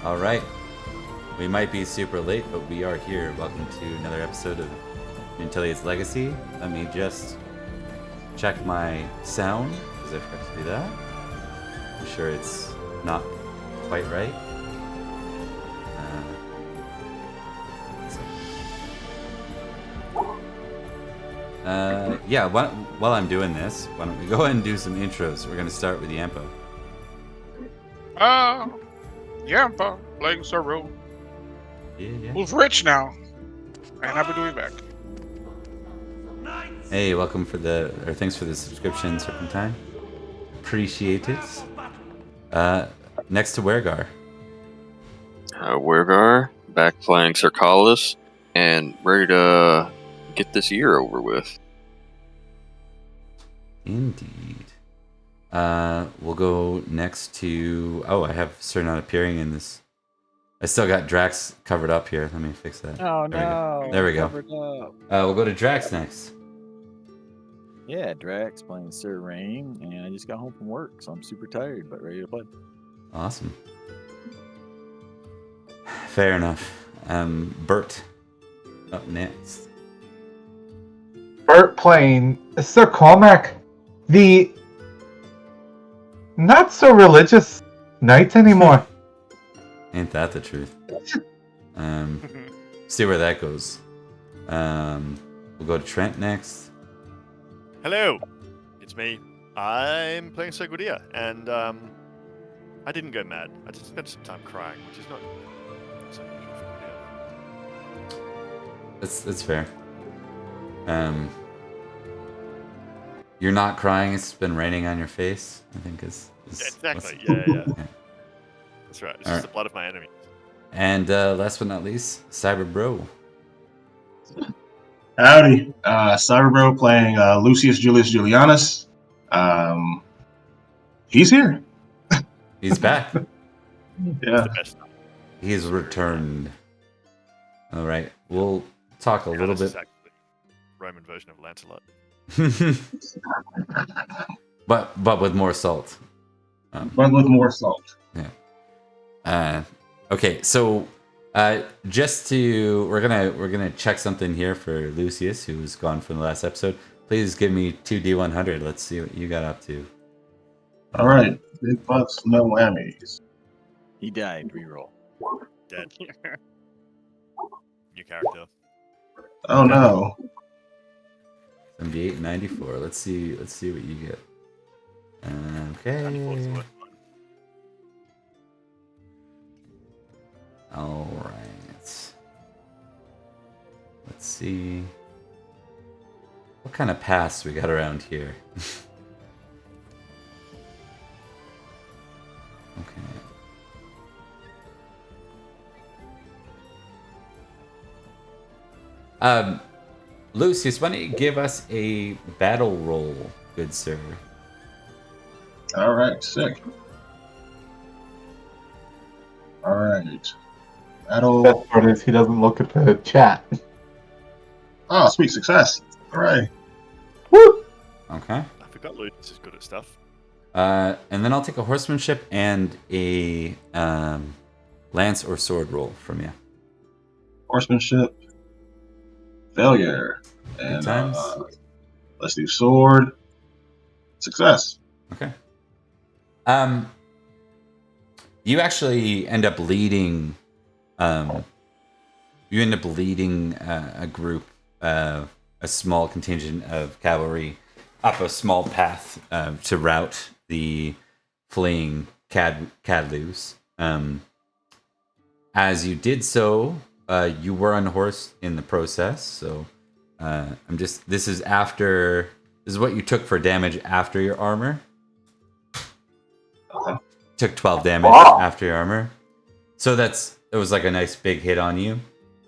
All right. We might be super late, but we are here. Welcome to another episode of Nanteleod's Legacy. Let me just check my sound, because I forgot to do that. I'm sure it's not quite right. Yeah, while I'm doing this, why don't we go ahead and do some intros? We're going to start with the Ampo. Yampa playing Saru. Yeah. Who's rich now? And happy to be back. Hey, welcome thanks for the subscription, Serpentine. Appreciate it. Next to Wergar. Wergar, back playing Cercalis, and ready to get this year over with. Indeed. We'll go next to... Oh, I have Sir not appearing in this. I still got Drax covered up here. Let me fix that. Oh, no. There we go. We'll go to Drax next. Yeah, Drax playing Sir Rain, and I just got home from work, so I'm super tired, but ready to play. Awesome. Fair enough. Bert up next. Bert playing Sir Cormac, the not so religious knight anymore. Ain't that the truth? See where that goes. We'll go to Trent next. Hello, it's me. I'm playing Segudia, and I didn't go mad. I just spent some time crying, which is not so unusual for Segudia. That's fair. You're not crying. It's been raining on your face. I think is Yeah, exactly. Yeah. That's right. It's All just the blood of my enemy. And last but not least, Cyber Bro. Howdy, Cyberbro playing Lucius Julius Julianus. He's here. He's back. Yeah. The best. He's returned. All right. We'll talk a little bit. Roman version of Lancelot. but with more salt. But with more salt. Yeah. Okay, so we're gonna check something here for Lucius, who was gone from the last episode. Please give me 2d100. Let's see what you got up to. All right, big bucks, no whammies. He died, reroll. Dead. New character. Oh no. 78, 94. Let's see what you get. Okay. 94 is the worst one. All right. Let's see. What kind of paths we got around here? Okay. Lucius, why don't you give us a battle roll, good sir? All right, sick. All right. Battle. Best part is he doesn't look at the chat. Oh, sweet success. All right. Woo! Okay. I forgot Lucius is good at stuff. And then I'll take a horsemanship and a lance or sword roll from you. Horsemanship. Failure. And times. let's do sword. Success. Okay. You actually end up leading. You end up leading a group, a small contingent of cavalry, up a small path to rout the fleeing Cadlus. As you did so, you were unhorsed in the process. So this is what you took for damage after your armor. Okay. Took 12 damage after your armor. So it was like a nice big hit on you.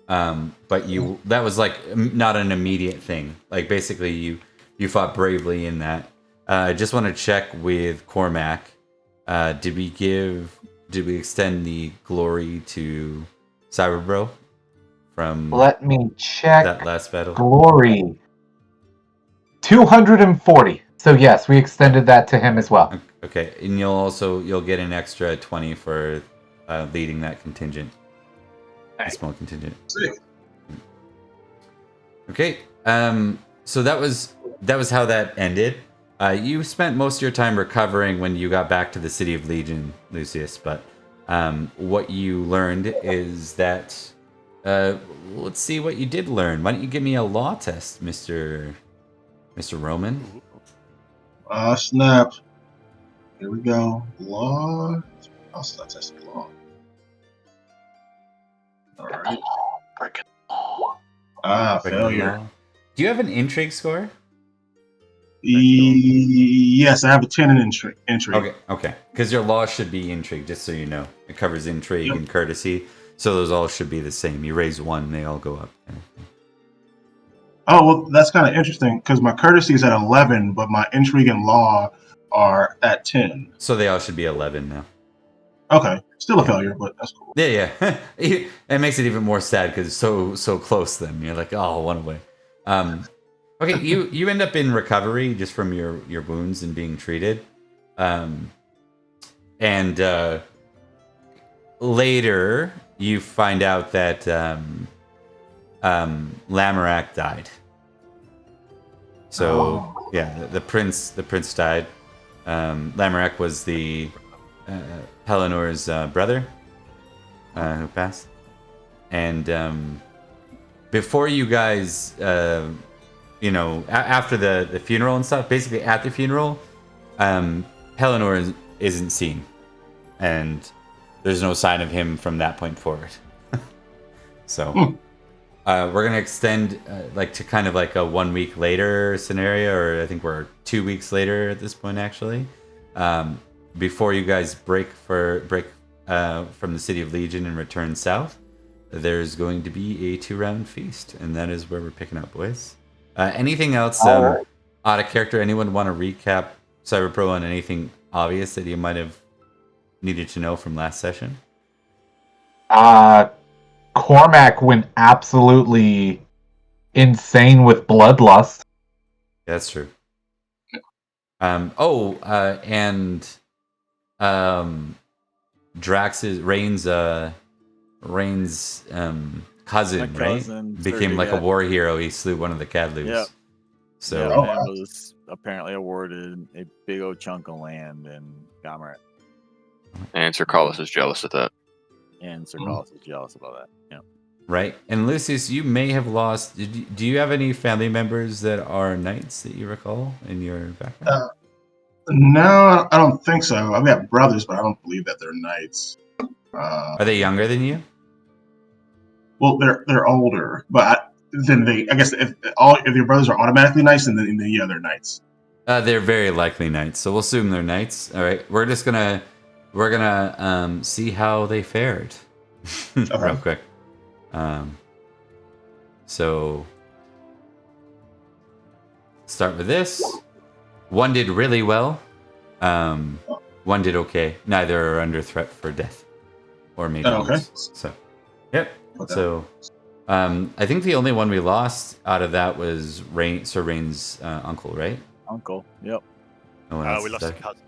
But that was like not an immediate thing. Like basically you fought bravely in that. I just want to check with Cormac. Did we extend the glory to Cyberbro from Let me check. that last battle? Glory. 240. So yes, we extended that to him as well. Okay, and you'll get an extra 20 for leading that contingent, a Nice. small contingent. Sick. Okay. So that was how that ended. You spent most of your time recovering when you got back to the City of Legion, Lucius. But what you learned is that let's see what you did learn. Why don't you give me a law test, Mr. Roman? Snap. Here we go. Law. I'll start testing law. All right. Breaking. Failure. Law. Do you have an intrigue score? Yes, I have a 10 in entry. Okay. Because your law should be intrigue, just so you know. It covers intrigue Yep. and courtesy, so those all should be the same. You raise one, they all go up. Oh, well, that's kind of interesting because my courtesy is at 11, but my intrigue and law are at 10. So they all should be 11 now. Okay, still a Yeah. failure, but that's cool. Yeah. It makes it even more sad because it's so close to them. You're like, oh, one away. Okay, you end up in recovery just from your wounds and being treated. And later you find out that Lamorak died. So yeah, the prince died. Lamorak was the Pelenor's brother who passed. And before you guys, after the funeral and stuff, basically at the funeral, Pelennor isn't seen. And there's no sign of him from that point forward. So we're going to extend to kind of like a 1 week later scenario, or I think we're 2 weeks later at this point, actually. Before you guys break from the City of Legion and return south, there's going to be a 2-round feast, and that is where we're picking up, boys. Anything else out of character? Anyone want to recap CyberPro on anything obvious that you might have needed to know from last session? Cormac went absolutely insane with bloodlust. That's true. Drax is Rain's cousin, right? cousin, Became Cerdic, like a yeah. war hero. He slew one of the Cadlus. Yep. So Yeah, Oh, man wow. was apparently awarded a big old chunk of land in Gomerit, And Sir Carlos is jealous of that. and Sir Carlos is jealous about that. Yeah. right. And Lucius, you may have lost. Do you have any family members that are knights that you recall in your background? No, I don't think so. I've got brothers, but I don't believe that they're knights. Are they younger than you? Well, they're older, but I guess if your brothers are automatically knights, then yeah, they're knights. They're very likely knights, so we'll assume they're knights. All right, we're gonna see how they fared real quick. So start with this. One did really well. One did okay. Neither are under threat for death or maybe Okay. So, yep. Okay. So, I think the only one we lost out of that was Sir Rain's uncle, right? Uncle. Yep. No one else We lost a died. cousin.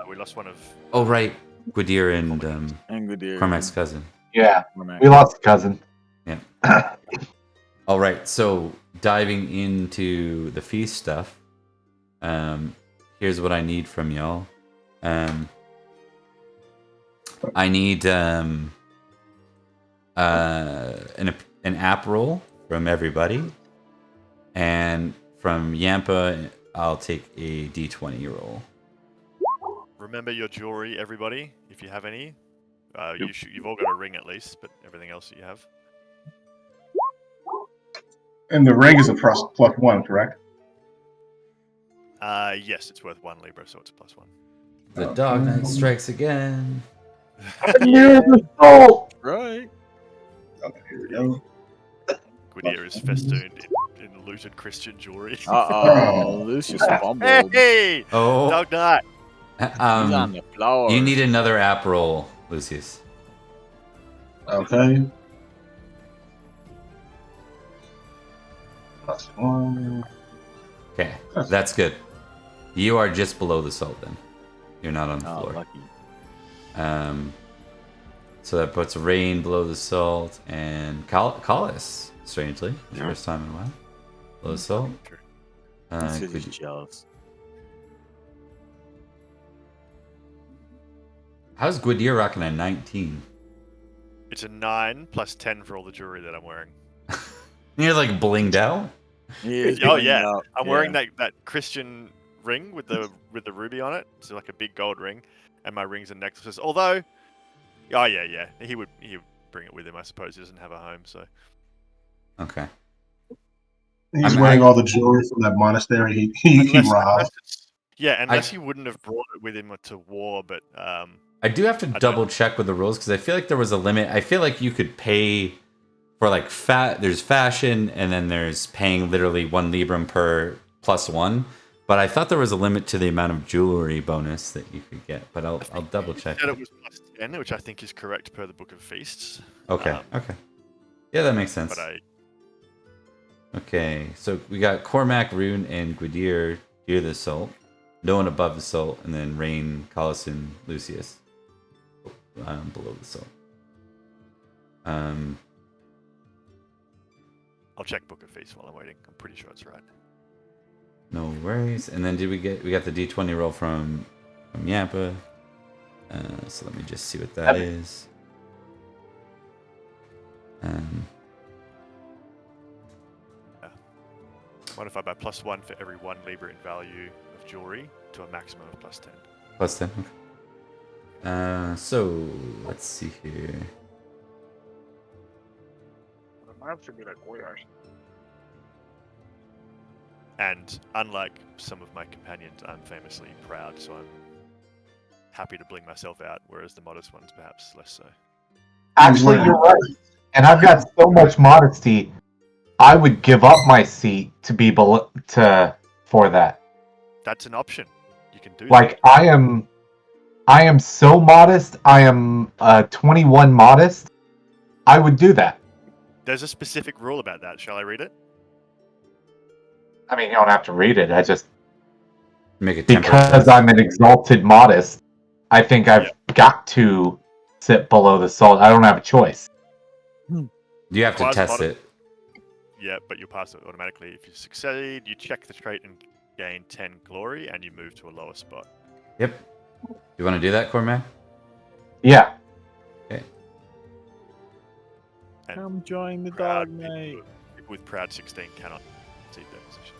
We lost one of. Oh, right. Gwydir and And Gwydir. Cormac's cousin. Yeah, Cormac. we lost a cousin. All right. So, diving into the feast stuff, here's what I need from y'all. I need an app roll from everybody, and from Yampa, I'll take a D20 roll. Remember your jewelry, everybody. If you have any, you've all got a ring at least, but everything else that you have. And the ring is a +1, correct? Yes, it's worth 1 Libra, so it's +1. The Dog Knight strikes again. Right. Okay, here we go. Gwydir is festooned in looted Christian jewelry. Uh-oh. Lucius fumbled. Hey! Oh, Dog Knight! He's on the floor. you need another app roll, Lucius. Okay. +1. Okay, that's good. You are just below the salt then. You're not on the Oh, floor. lucky. So that puts Rain below the salt and Collis, strangely. Yeah. First time in a while. Below the salt. That's 'cause Good- he's jealous. How's Gwydir rocking a 19? It's a 9 plus 10 for all the jewelry that I'm wearing. You're like blinged out? He is Oh blinged yeah, out. I'm Yeah. wearing that Christian ring with the ruby on it. So like a big gold ring, and my rings and necklaces. Although, oh yeah, he would bring it with him. I suppose he doesn't have a home, so. Okay. He's I'm- wearing I- all the jewelry from that monastery he robbed. Unless he wouldn't have brought it with him to war, but I do have to don't- double check with the rules because I feel like there was a limit. I feel like you could pay for like there's fashion and then there's paying literally 1 librum per +1. But I thought there was a limit to the amount of jewelry bonus that you could get. But I'll double check. said it was +10, which I think is correct per the Book of Feasts. Okay. Okay. Yeah, that makes sense. But Okay, so we got Cormac, Rune, and Gwydir near the salt. No one above the salt, and then Rain, Collison, Lucius below the salt. I'll check Book of Feasts while I'm waiting. I'm pretty sure it's right. No worries. And then we got the D20 roll from Yampa. So let me just see what that is. What if I buy +1 for every 1 libra in value of jewelry to a maximum of +10? +10. Okay. So let's see here. The map should be like Voyage. And unlike some of my companions, I'm famously proud, so I'm happy to bling myself out, whereas the modest ones perhaps less so. Actually, you're right. And I've got so much modesty. I would give up my seat to be for that. That's an option. You can do Like I am so modest. I am 21 modest. I would do that. There's a specific rule about that. Shall I read it? I mean, you don't have to read it. I just Make it because I'm an exalted modest. I think I've got to sit below the salt. I don't have a choice. You have to Requires test modest- it. Yeah, but you'll pass it automatically. If you succeed, you check the trait and gain 10 glory, and you move to a lower spot. Yep. You want to do that, Cormac? Yeah. Okay. And Come join the proud dog night. people with proud 16 cannot exceed their position.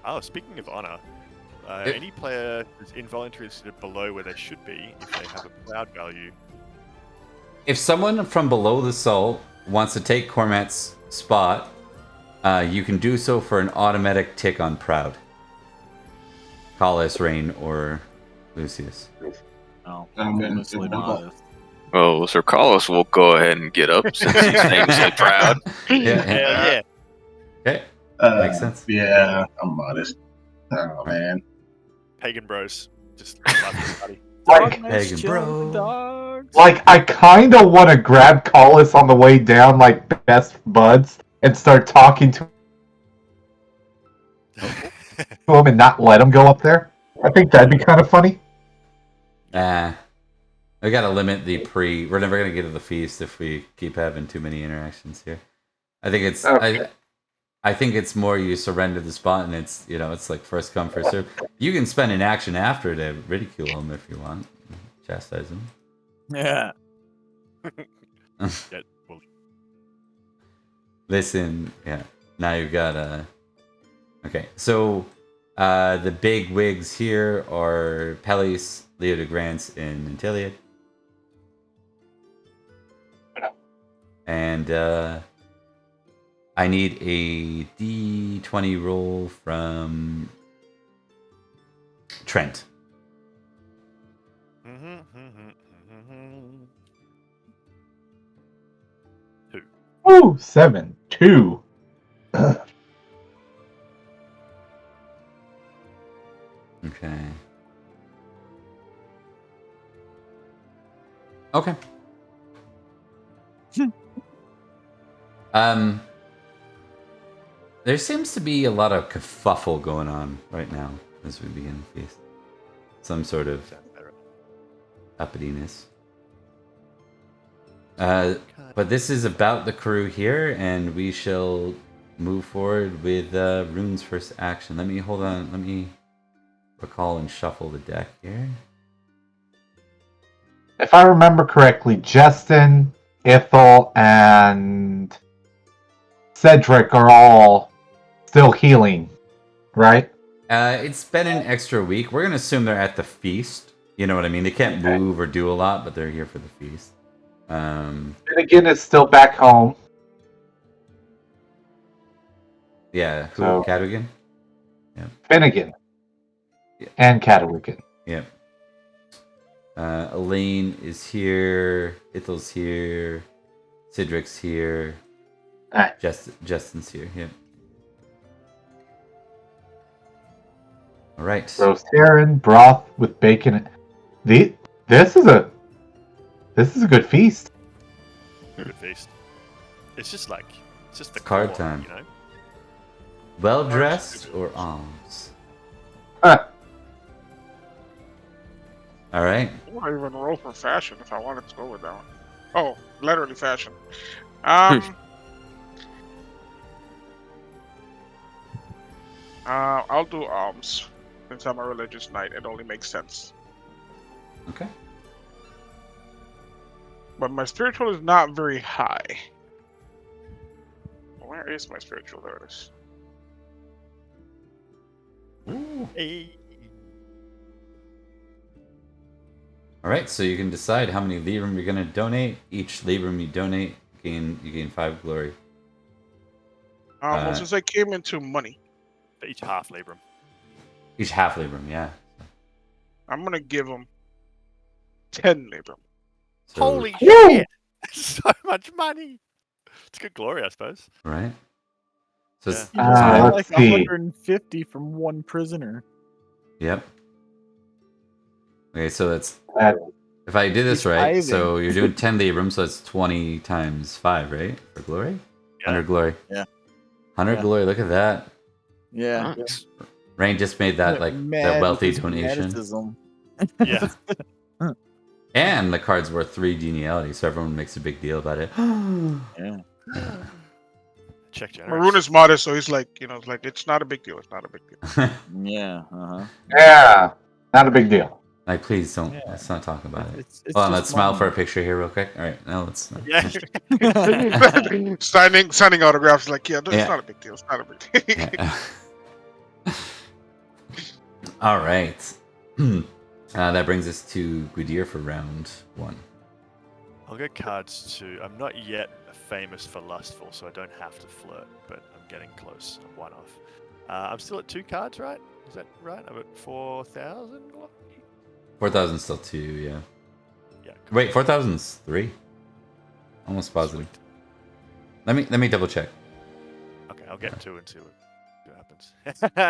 Oh, speaking of honor, any player who's involuntarily seated below where they should be, if they have a proud value. If someone from below the salt wants to take Cormac's spot, you can do so for an automatic tick on proud. Collis, Rain, or Lucius. Oh, I'm famously modest. Oh, Sir Carlos will go ahead and get up since he's famously proud. Yeah. Okay. Makes sense. Yeah, I'm modest. Oh man. Pagan bros. Just love everybody. Like, Dog nights, Pagan chilling bro. with the dogs. like I kind of want to grab Collis on the way down, like best buds, and start talking to him and not let him go up there. I think that'd be kind of funny. We gotta limit the We're never gonna get to the feast if we keep having too many interactions here. I think it's. Okay. I think it's more you surrender the spot and it's it's like first come first serve. You can spend an action after to ridicule him if you want, chastise him. Yeah. Yeah, well, Listen, yeah. Now you've got Okay, so the big wigs here are Pelis, Leo de Grants, and Nanteleod. And I need a D20 roll from Trent. Ooh, 7, 2. Okay. Okay. There seems to be a lot of kerfuffle going on right now as we begin the feast. Some sort of uppityness. But this is about the crew here, and we shall move forward with Rune's first action. Let me hold on. Let me recall and shuffle the deck here. If I remember correctly, Justin, Ithel, and Cedric are all still healing, right? It's been an extra week. We're gonna assume they're at the feast. You know what I mean? They can't move or do a lot, but they're here for the feast. Finnegan is still back home. Yeah. Who? So- Cadwigan? Finnegan Yeah. and Catawigan. Yep. Elaine is here. Ithel's here. Cedric's here. Alright. Justin's here. Yep. All right. Roast herring, broth with bacon. This is a good feast. Good feast. It's just the card core, time. you know. Well dressed or alms? Huh. All right. I wouldn't even roll for fashion if I wanted to go with that one. Oh, literally fashion. I'll do alms. Since I'm a religious knight, it only makes sense. Okay. But my spiritual is not very high. Where is my spiritual? There it is. Hey. All right. So you can decide how many Libram you're gonna donate. Each Libram you donate, you gain 5 glory. Well, since I came into money, Each half Libram. Each half Libram, yeah. I'm gonna give him 10 Libram. So, Holy Woo! shit! So much money. It's good glory, I suppose. right. So it's, You just got let's like see. 150 from one prisoner. yep. Okay, so that's Uh, if I did this He's right. tithing. So you're doing 10 Libram, so that's 20 times 5, right? For glory. Yeah. 100 glory. Yeah. 100 Yeah. glory. Look at that. Yeah. Nice. Rain just made that Went that mad wealthy with his donation. fanaticism. Yeah. And the card's worth 3 geniality, so everyone makes a big deal about it. Yeah. Check generous. Maroon is modest, so he's like, like it's not a big deal. It's not a big deal. Yeah. Uh-huh. Yeah, not a big deal. Like, please don't. Yeah. Let's not talk about it. It's Hold on, just let's smile for a money. picture here, real quick. All right, now let's. Yeah. signing autographs, like, it's Yeah. not a big deal. It's not a big deal. Yeah. All right. That brings us to Gwydir for round 1. I'll go cards 2. I'm not yet famous for lustful, so I don't have to flirt, but I'm getting close. I'm 1 off. I'm still at 2 cards, right? Is that right? I'm at 4,000. 4,000 still 2, yeah. Yeah. Cool. Wait, 4,000's 3. Almost positive. Let me double check. Okay, I'll get 2 and see what happens.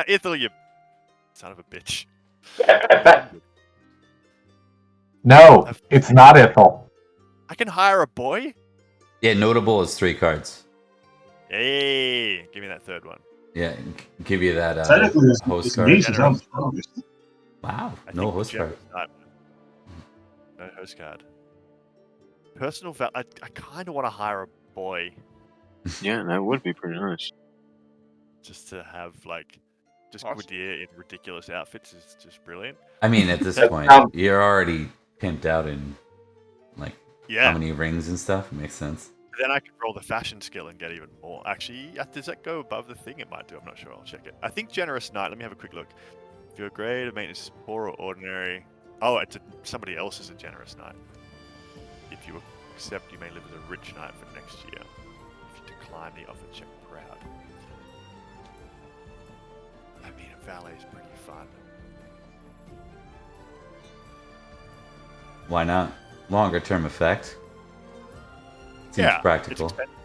Ithel, you son of a bitch. No, it's not Ithel. I can hire a boy? Yeah, notable is 3 cards. Hey, give me that third one. Yeah, give you that Technically, host it's card. engaged. I'm strongest. Wow, I no think host card. Generous Knight. No host card. Personal val. I kind of want to hire a boy Yeah, that would be pretty nice. just to have just Awesome. Gwydir in ridiculous outfits is just brilliant. I mean, at this That point, sounds- you're already pimped out in like Yeah. how many rings and stuff. It makes sense. Then I could roll the fashion skill and get even more. Actually, does that go above the thing? It might do. I'm not sure. I'll check it. I think Generous Knight. Let me have a quick look. If you're grade of maintenance is poor or ordinary. Oh, somebody else is a Generous Knight. If you accept, you may live as a rich knight for next year. If you decline the offer, check proud. I mean, a valet is pretty fun. Why not? Longer term effect. Seems Yeah, practical, it's expensive.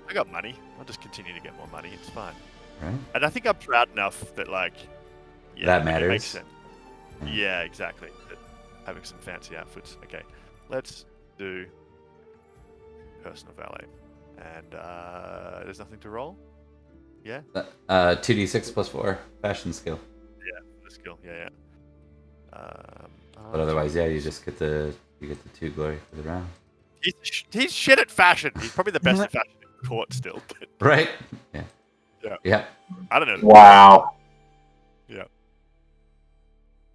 I got money. I'll just continue to get more money. It's fine. right? And I think I'm proud enough that yeah, That it matters. makes sense. Yeah. Yeah, exactly. That having some fancy outfits. Okay, let's do personal valet. And there's nothing to roll. Yeah, 2d6 plus 4 fashion skill. the skill. Yeah, yeah. But otherwise, yeah, you just get the 2 glory for the round. He's shit at fashion. He's probably the best at fashion in court still. But Right? Yeah. Yeah. Yeah. I don't know. Wow.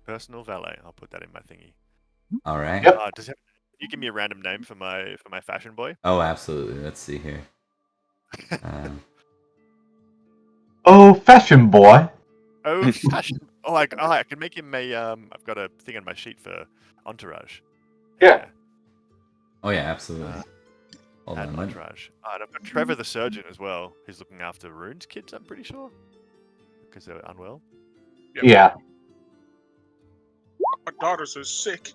Personal valet. I'll put that in my thingy. All right. Yep. Can you give me a random name for my fashion boy? Oh, absolutely. Let's see here. Oh, fashion boy. Oh, fashion. I can make him a. I've got a thing on my sheet for entourage. Yeah. Oh yeah, absolutely. Hold Add on. entourage. And I've got Trevor the surgeon as well. He's looking after Rune's kids, I'm pretty sure, because they're unwell. Yeah. My daughter's is sick.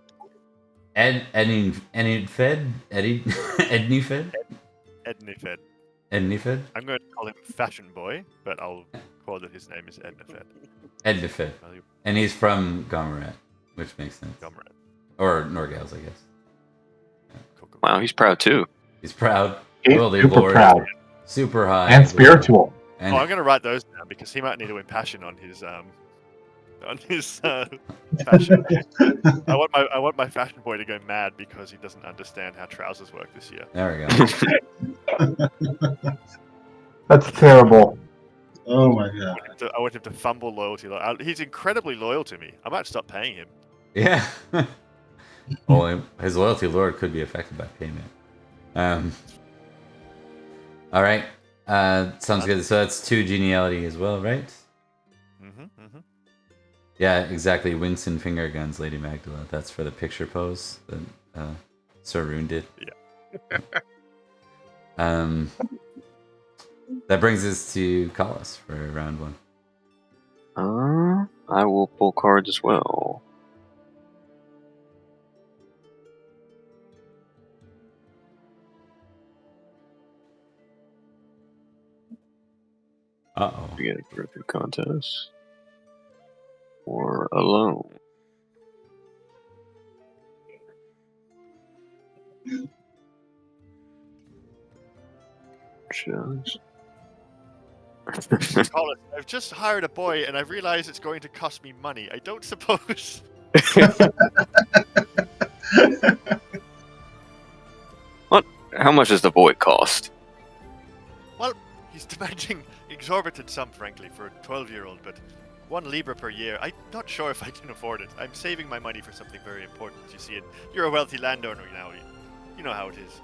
Ednifed? Ednifed? Ednifed. Ednifed? I'm going to call him Fashion Boy, but I'll call that his name is Ednifed. Ednifed. And he's from Gomerat, which makes sense. Gomerat. Or Norgales, I guess. Wow, he's proud too. He's proud. He's Worldly super Lord. proud. Super high. And spiritual. And I'm going to write those down because he might need to impassion on his fashion. I want my fashion boy to go mad because he doesn't understand how trousers work this year. there we go. That's terrible. Oh my god. I want him to fumble loyalty. He's incredibly loyal to me. I might stop paying him. Yeah. Well, his loyalty lord could be affected by payment. All right. Sounds good. So that's 2 geniality as well, right? Yeah, exactly. Winks and finger guns, Lady Magdala. That's for the picture pose that Sir Rune did. Yeah. That brings us to Collis for round 1. I will pull cards as well. Uh-oh. We get a group contest. Or alone. Just. Colin, I've just hired a boy and I've realized it's going to cost me money. I don't suppose. What? How much does the boy cost? Well, he's demanding exorbitant sum, frankly, for a 12-year-old, but 1 Libra per year. I'm not sure if I can afford it. I'm saving my money for something very important, you see, and you're a wealthy landowner now. You know how it is.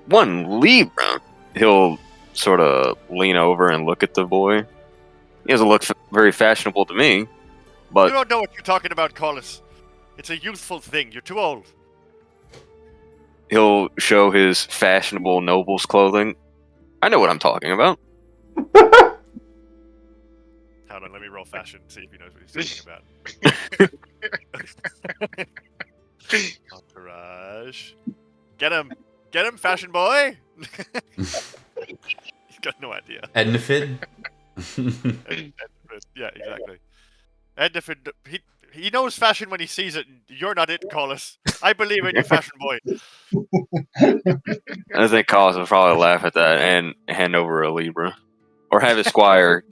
1 Libra? He'll sort of lean over and look at the boy. He doesn't look very fashionable to me, You but don't know what you're talking about, Collis. It's a youthful thing. You're too old. he'll show his fashionable noble's clothing. I know what I'm talking about. Hold on, let me roll fashion and see if he knows what he's talking about. Entourage. Get him! Get him, fashion boy! He's got no idea. Ednifid? Yeah, exactly. Ednifid, he knows fashion when he sees it. You're not it, Collis. I believe in you, fashion boy. I think Collins would probably laugh at that and hand over a Libra. Or have his squire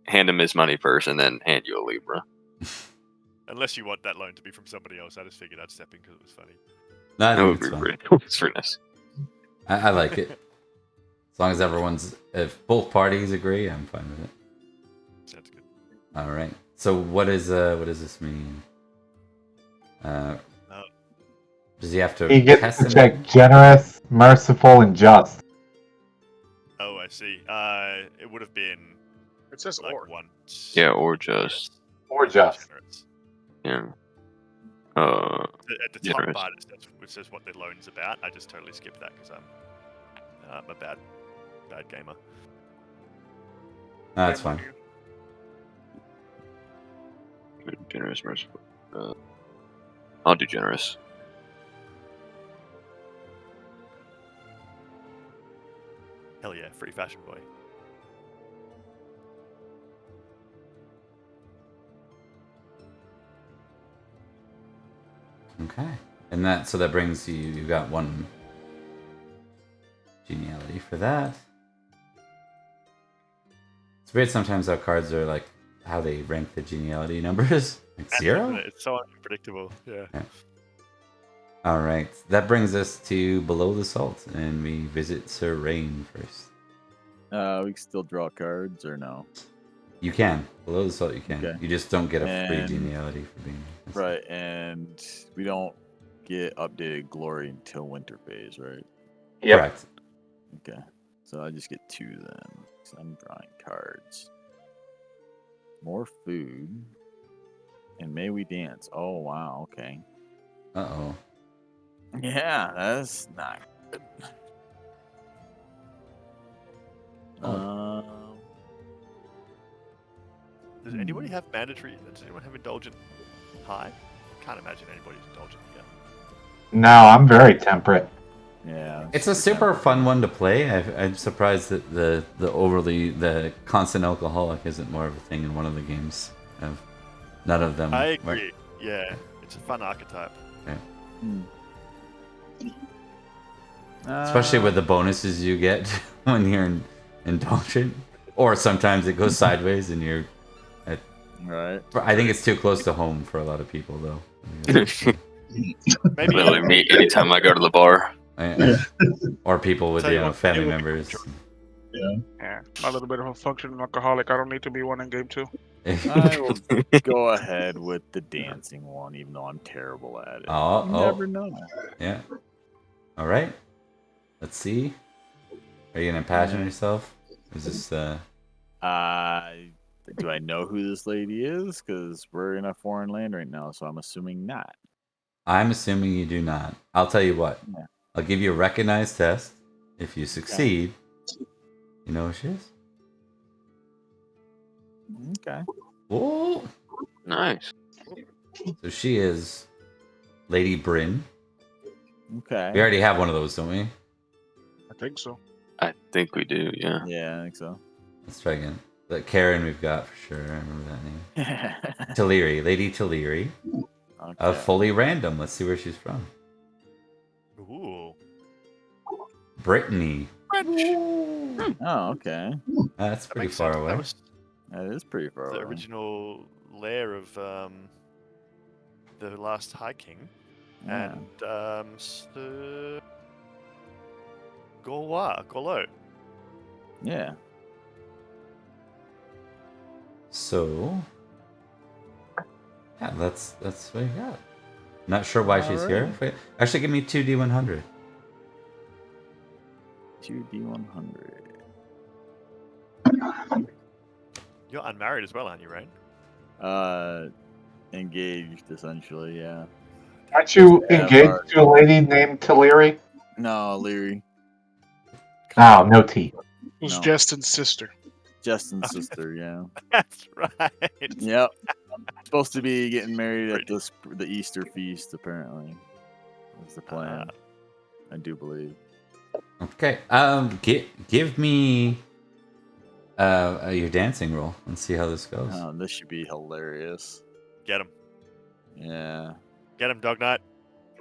hand him his money first and then hand you a Libra. Unless you want that loan to be from somebody else. I just figured I'd step in because it was funny. No, I That would think be it's fun. pretty cool. It's pretty nice. I like it. As long as if both parties agree, I'm fine with it. Sounds good. All right. So what does this mean? Does he have to? He gets test to him? check generous, merciful, and just. Oh, I see. It would have been It says like or. once. Yeah, or just. Or just. Generous. Yeah. At the top Generous. part, it says what the loan's about. I just totally skipped that because I'm a bad gamer. No, that's fine. Generous, merciful. I'll do generous. Hell yeah, free fashion boy. Okay. And that brings you got 1 geniality for that. It's weird sometimes how cards are like how they rank the geniality numbers. Like And 0? infinite. It's so unpredictable. Yeah. All right. That brings us to below the salt, and we visit Sir Rain first. We can still draw cards or no? You can. Below the salt, you can. Okay. You just don't get a free And- geneality for being here. Right, and we don't get updated glory until winter phase, right? Yep. Correct. Okay. So I just get 2 then. So I'm drawing cards. More food. And may we dance. Oh wow, okay. Uh-oh. Yeah, that's not good. Oh. Does anybody have mandatory? Does anyone have indulgent high? Can't imagine anybody's indulgent yet. No, I'm very temperate. Yeah. It's a super fun one to play. I'm surprised that the constant alcoholic isn't more of a thing in one of the games. None of them. I agree. Yeah, it's a fun archetype. Especially with the bonuses you get when you're indulgent. Or sometimes it goes sideways and you're... Right. I think it's too close to home for a lot of people, though. Maybe Literally me anytime I go to the bar. Or people with Tell you what, family it will be members. Yeah, a little bit of a functioning alcoholic. I don't need to be one in game 2. I will go ahead with the dancing one, even though I'm terrible at it. Oh, You never know. Yeah. All right. Let's see. Are you gonna passion yourself? Is this Do I know who this lady is? Because we're in a foreign land right now, so I'm assuming not. I'm assuming you do not. I'll tell you what. Yeah. I'll give you a recognized test. If you succeed, you know who she is. Okay. Whoa. Nice. So she is Lady Bryn. Okay. We already have one of those, don't we? I think so. I think we do, yeah. Yeah, I think so. Let's try again. The Karen we've got for sure. I remember that name. Teleri. Lady Teleri. Okay. Fully random. Let's see where she's from. Ooh. Brittany. Oh, okay. That's That pretty makes far sense. away. That was That is pretty far the away. original lair of the last High King. Yeah. And Golo. Yeah. So, yeah, that's what you got. Not sure why she's here. Wait, actually, give me 2D100. 2D100. You're unmarried as well, aren't you, Rain? Engaged essentially, yeah. Aren't you Yeah, engaged to a lady named Teleri? No, Leary. Oh, no T. Who's No. Justin's sister? Justin's sister, yeah. That's right. Yep. Supposed to be getting married at the Easter feast, apparently. That's the plan. I do believe. Okay. Give me your dancing roll and see how this goes. Oh, this should be hilarious. Get him. Yeah. Get him, Dog Knight.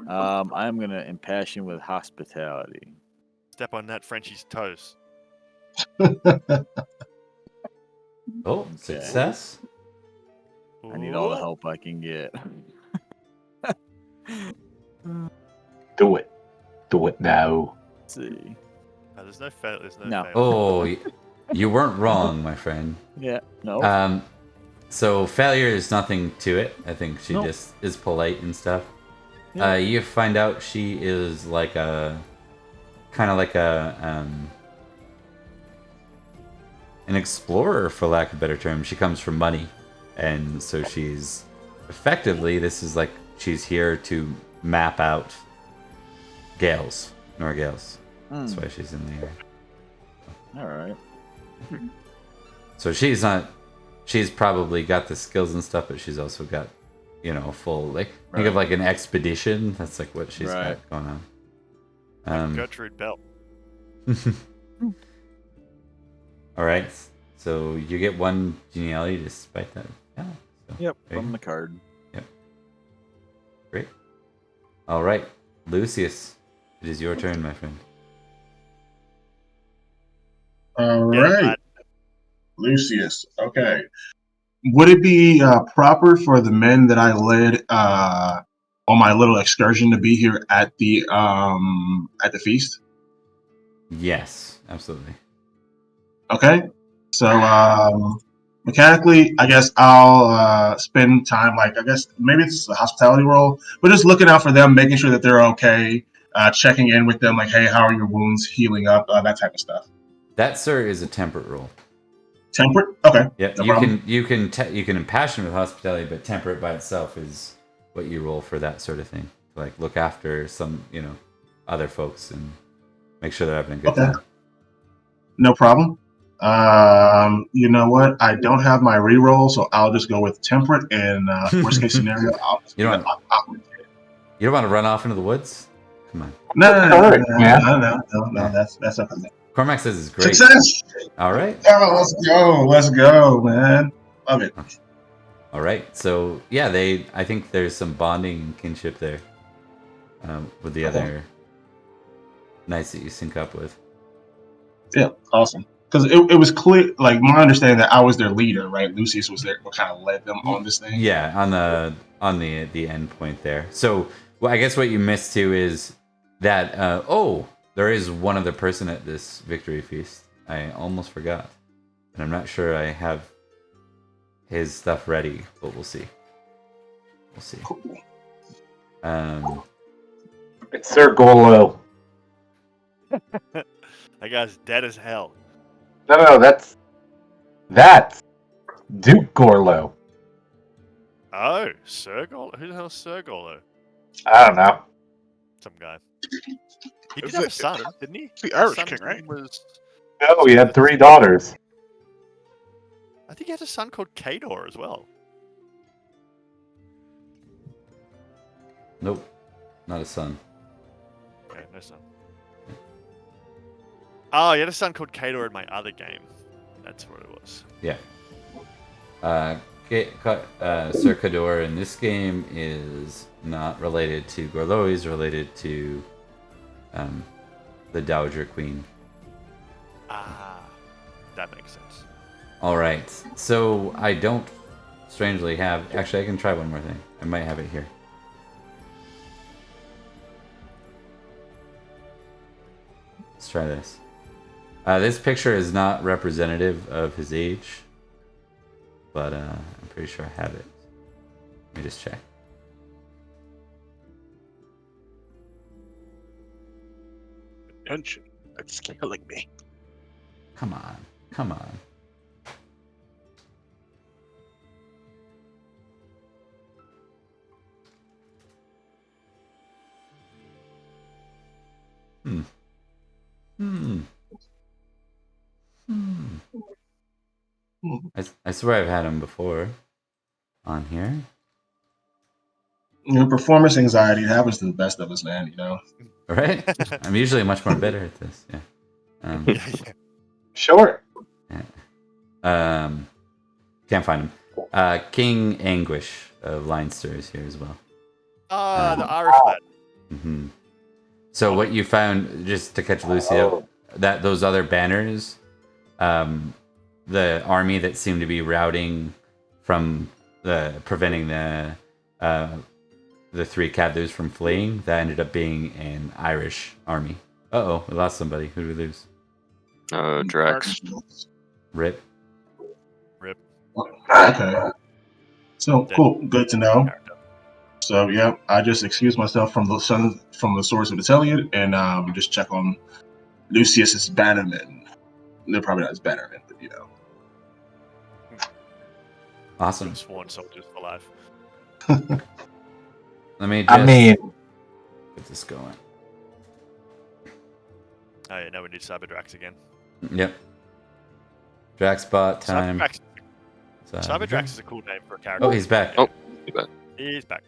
I'm gonna impassion with hospitality. Step on that Frenchie's toes. Oh, Okay. success. I need all the help I can get. Do it. Do it now. Let's see. Oh, there's no fail. There's no. No. fail. Oh, you weren't wrong, my friend. Yeah. No. So failure is nothing to it. I think she Nope. just is polite and stuff. Yeah. You find out she is like kind of like an explorer, for lack of a better term. She comes from money, and so she's effectively, this is like she's here to map out Gales, Norgales. That's why she's in the area. All right. So she's probably got the skills and stuff, but she's also got, a full, like, think of like an expedition. That's like what she's got going on. Gertrude Bell. All right. So you get one genealogy despite that. Yeah. So, Yep. there you From go. the card. Yep. Great. All right, Lucius, it is your turn, my friend. All Yeah, right, lad. Lucius. Okay. would it be proper for the men that I led on my little excursion to be here at the feast? Yes, absolutely. Okay, so mechanically, I guess I'll spend time, like, I guess maybe it's a hospitality role, but just looking out for them, making sure that they're okay, checking in with them, like, hey, how are your wounds healing up, that type of stuff. That, sir, is a temperate role. Temperate? Okay. Yeah, No you problem. you can impassion with hospitality, but temperate by itself is what you roll for that sort of thing. Like look after some, other folks and make sure they're having a good Okay. time. No problem. You know what? I don't have my reroll, so I'll just go with temperate. And worst case scenario, I'll just You be don't the awkward kid. You don't want to run off into the woods? Come on. No. That's up to me. Cormac says it's great. Success! All right. Oh, let's go, man. Love it. All right. So yeah, I think there's some bonding and kinship there with the other knights that you sync up with. Yeah, awesome. Because it was clear, like my understanding that I was their leader, right? Lucius was there, what kind of led them on this thing. Yeah, on the end point there. So well, I guess what you missed too is that there is one other person at this victory feast. I almost forgot, and I'm not sure I have his stuff ready, but we'll see. We'll see. It's Sir Gorlo. That guy's dead as hell. No, that's Duke Gorlo. Oh, Sir Gorlo? Who the hell's Sir Gorlo? I don't know. Some guy. He did Is have a it- son, didn't he? the Irish His king, son's right? name Was, No, he had 3 daughters. I think he had a son called Kador as well. Nope, not a son. Okay, no son. Oh, he had a son called Kador in my other game. That's what it was. Yeah. Sir Kador in this game is not related to Gorlo. He's related to the Dowager Queen. Ah, that makes sense. All right. So I don't strangely have. Actually, I can try one more thing. I might have it here. Let's try this. This picture is not representative of his age, but I'm pretty sure I have it. Let me just check. Attention. It's killing me. Come on. Come on. I swear I've had him before on here. Performance anxiety, it happens to the best of us, man, Right? I'm usually much more better at this. Yeah. Yeah. Sure. Can't find him. King Anguish of Leinster is here as well. Ah, the Irish lad. Mm-hmm. So what you found, just to catch Lucy up, that those other banners, the army that seemed to be routing from preventing the 3 Cathars from fleeing, that ended up being an Irish army. Uh-oh, we lost somebody. Who did we lose? Drax. Rip. Okay. So cool, good to know. So yeah, I just excuse myself from the source of Nanteleod, and just check on Lucius's bannermen. They're probably not his bannermen, but Awesome. Sworn soldiers for life. Let me just get this going. Oh yeah, now we need Cyber Drax again. Yep. Draxbot time. Cyber Drax is a cool name for a character. Oh, he's back. Oh, he's back. He's back.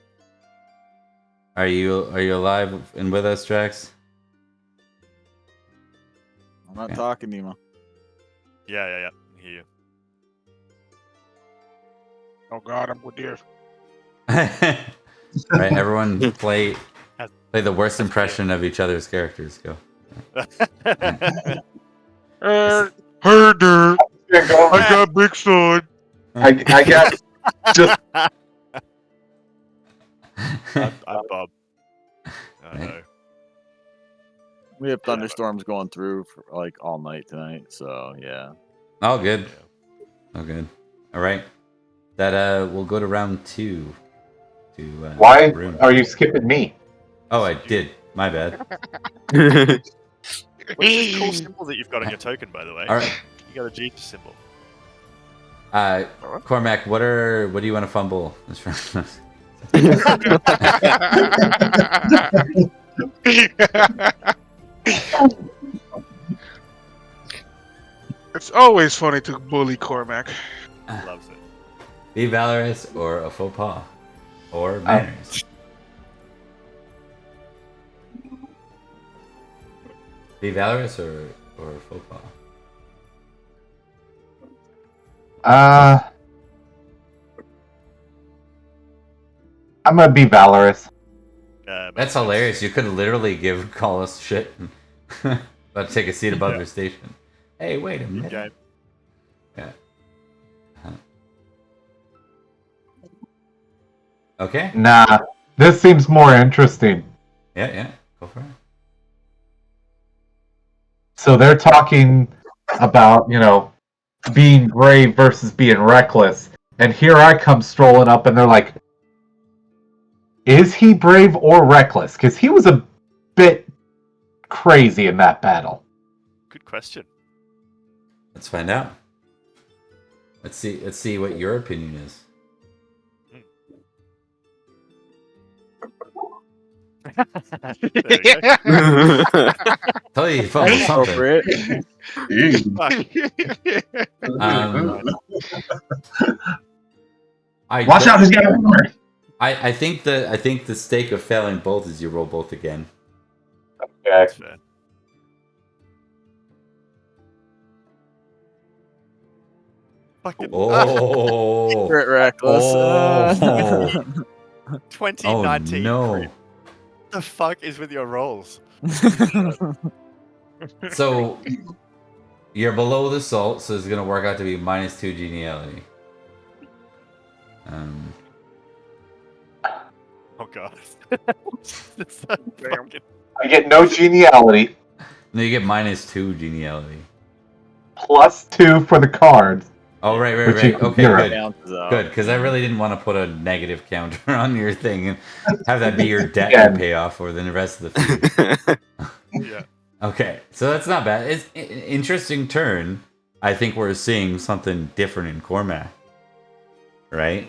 Are you alive and with us, Drax? I'm not talking, Nemo. Yeah. I hear you. Oh God, I'm with you. Right, everyone play the worst impression of each other's characters. Go. Hey there, I got big sword. I guess just I'm Bob. I Right. know. We have thunderstorms going through for like all night tonight, so yeah. All good. Yeah. All good. All right. That we'll go to round 2. To why Rune. are you skipping me? Oh, I did. My bad. What's this cool symbol that you've got on your token, by the way? All right. You got a Jesus symbol. Cormac, what do you want to fumble? It's always funny to bully Cormac. Loves it. Be valorous or a faux pas, or manners. Be valorous or faux pas. I'm gonna be valorous. That's hilarious. You could literally call us shit, but take a seat above your station. Hey, wait a minute. Okay. Yeah. Okay. Nah, this seems more interesting. Yeah. Go for it. So they're talking about, being brave versus being reckless. And here I come strolling up and they're like, is he brave or reckless? Because he was a bit crazy in that battle. Good question. Let's find out. Let's see what your opinion is. There we go. Tell you fumbled something. Watch out, he's got a rumor. I think the stake of failing both is you roll both again. That's fair. Fucking Oh, Crit reckless. Oh. 2019 no. crit. What the fuck is with your rolls? So you're below the salt, so it's gonna work out to be -2 geniality. Oh god. I get no geniality, No, you get -2 geniality. +2 for the cards. Oh, right. Which you- Okay, you're good. Good, because I really didn't want to put a negative counter on your thing and have that be your debt Yeah. you pay off for the rest of the fee. Yeah. Okay, so that's not bad. It's an interesting turn. I think we're seeing something different in Cormac, right?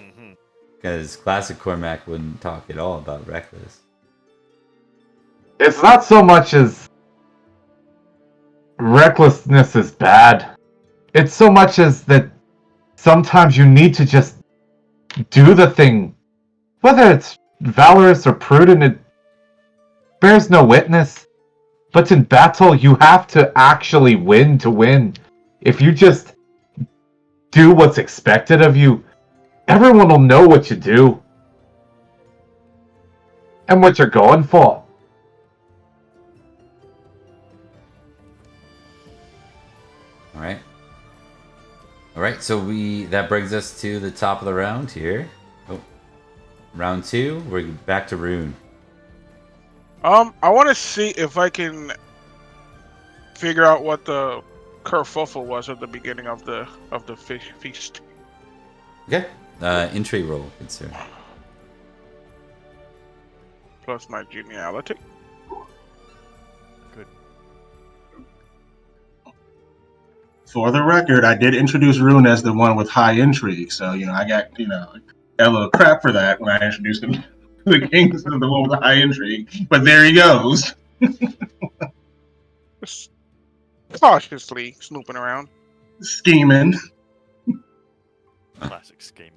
Because classic Cormac wouldn't talk at all about reckless. It's not so much as recklessness is bad. It's so much as that sometimes you need to just do the thing. Whether it's valorous or prudent, it bears no witness. But in battle, you have to actually win to win. If you just do what's expected of you, everyone will know what you do. And what you're going for. All right, so that brings us to the top of the round here. Oh, round 2, we're back to Rune. I want to see if I can figure out what the kerfuffle was at the beginning of the feast. Okay, intrigue roll, good sir. Plus my geniality. Good. For the record, I did introduce Rune as the one with high intrigue, so I got a little crap for that when I introduced him. The king is the one with the high intrigue, but there he goes. Just cautiously snooping around. Scheming. Classic scheme.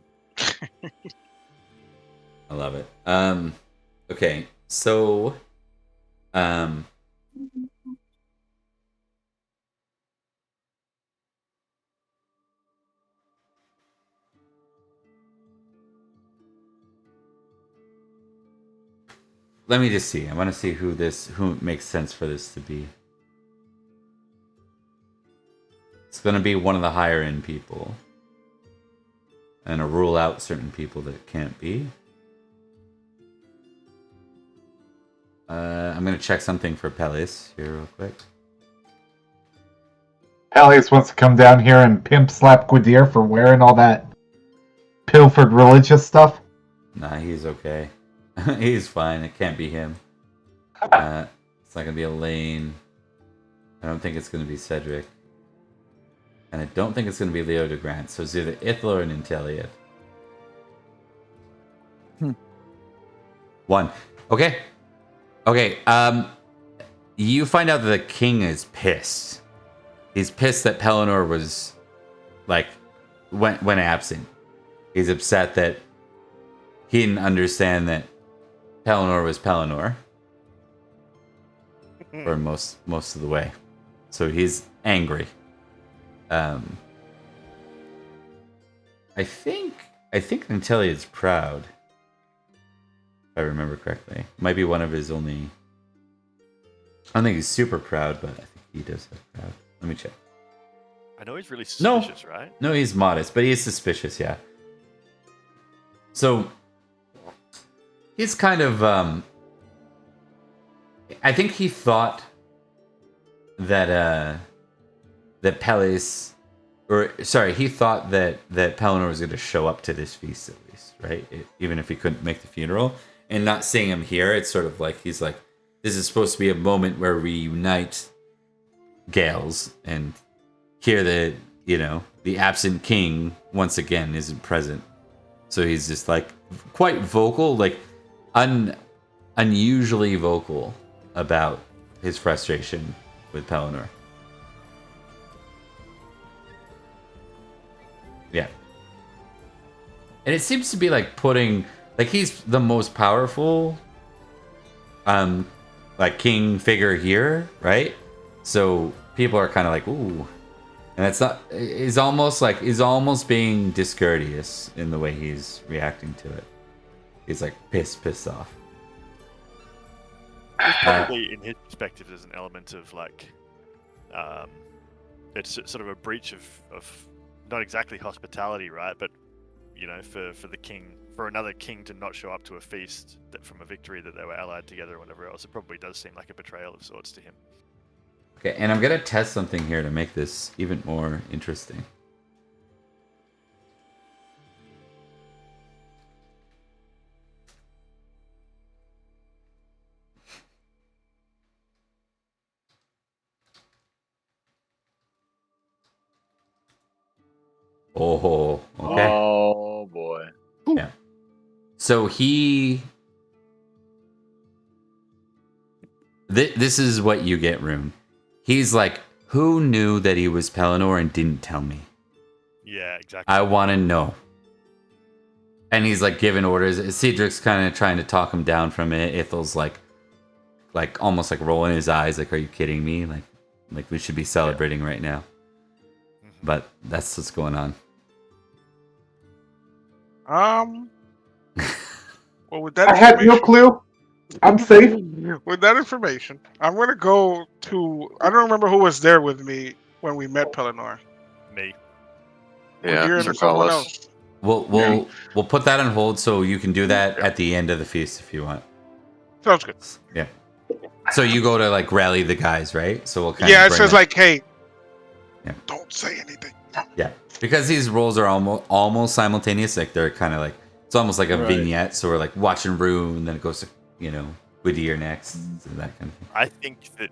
I love it. Okay, so let me just see. I want to see who makes sense for this to be. It's gonna be one of the higher end people. and to rule out certain people that it can't be. I'm gonna check something for Peleus here real quick. Peleus wants to come down here and pimp slap Gwydir for wearing all that pilfered religious stuff. Nah, he's okay. He's fine. It can't be him. It's not gonna be Elaine. I don't think it's gonna be Cedric. And I don't think it's gonna be Leo de Grant. So it's either Ithla or Nanteleod. One. Okay. Okay. You find out that the king is pissed. He's pissed that Pelennor was like went absent. He's upset that he didn't understand that Pelennor was Pelennor for most of the way. So he's angry. I think Nanteleod's proud. If I remember correctly. Might be one of his only. I don't think he's super proud, but I think he does have proud. Let me check. I know he's really suspicious, right? No, he's modest, but he is suspicious, yeah. So he's kind of I think he thought that Peleus, or sorry, he thought that Pelennor was going to show up to this feast at least, right? Even if he couldn't make the funeral, and not seeing him here, it's sort of like he's like, this is supposed to be a moment where we unite Gales, and here the absent king once again isn't present. So he's just like quite vocal, like unusually vocal about his frustration with Pelennor. Yeah. And it seems to be like putting, like he's the most powerful like king figure here, right? So people are kind of like, ooh. And it's not, he's almost being discourteous in the way he's reacting to it. He's like pissed off. Probably in his perspective, there's an element of like, it's sort of a breach of not exactly hospitality, right? But you know, for the king, for another king to not show up to a feast from a victory that they were allied together or whatever else, it probably does seem like a betrayal of sorts to him. Okay, and I'm gonna test something here to make this even more interesting. Oh, okay. Oh boy. Yeah. So this is what you get, Rune. He's like, who knew that he was Pelennor and didn't tell me? Yeah, exactly. I want to know. And he's like giving orders. Cedric's kind of trying to talk him down from it. Ithel's like almost like rolling his eyes, like, are you kidding me? Like we should be celebrating right now. But that's what's going on. Well, with that I had no clue. I'm safe. With that information, I'm gonna go to. I don't remember who was there with me when we met Pelennor. Me. Yeah, You're Sir someone Carlos. else. We'll put that on hold so you can do that at the end of the feast if you want. Sounds good. Yeah. So you go to like rally the guys, right? So we'll kind Yeah, of it says like, hey, Yeah. don't say anything. Yeah, because these roles are almost simultaneous. Like they're kind of like, it's almost like a Right. vignette. So we're like watching Rune, then it goes to Gwydir next, and that kind of thing. I think that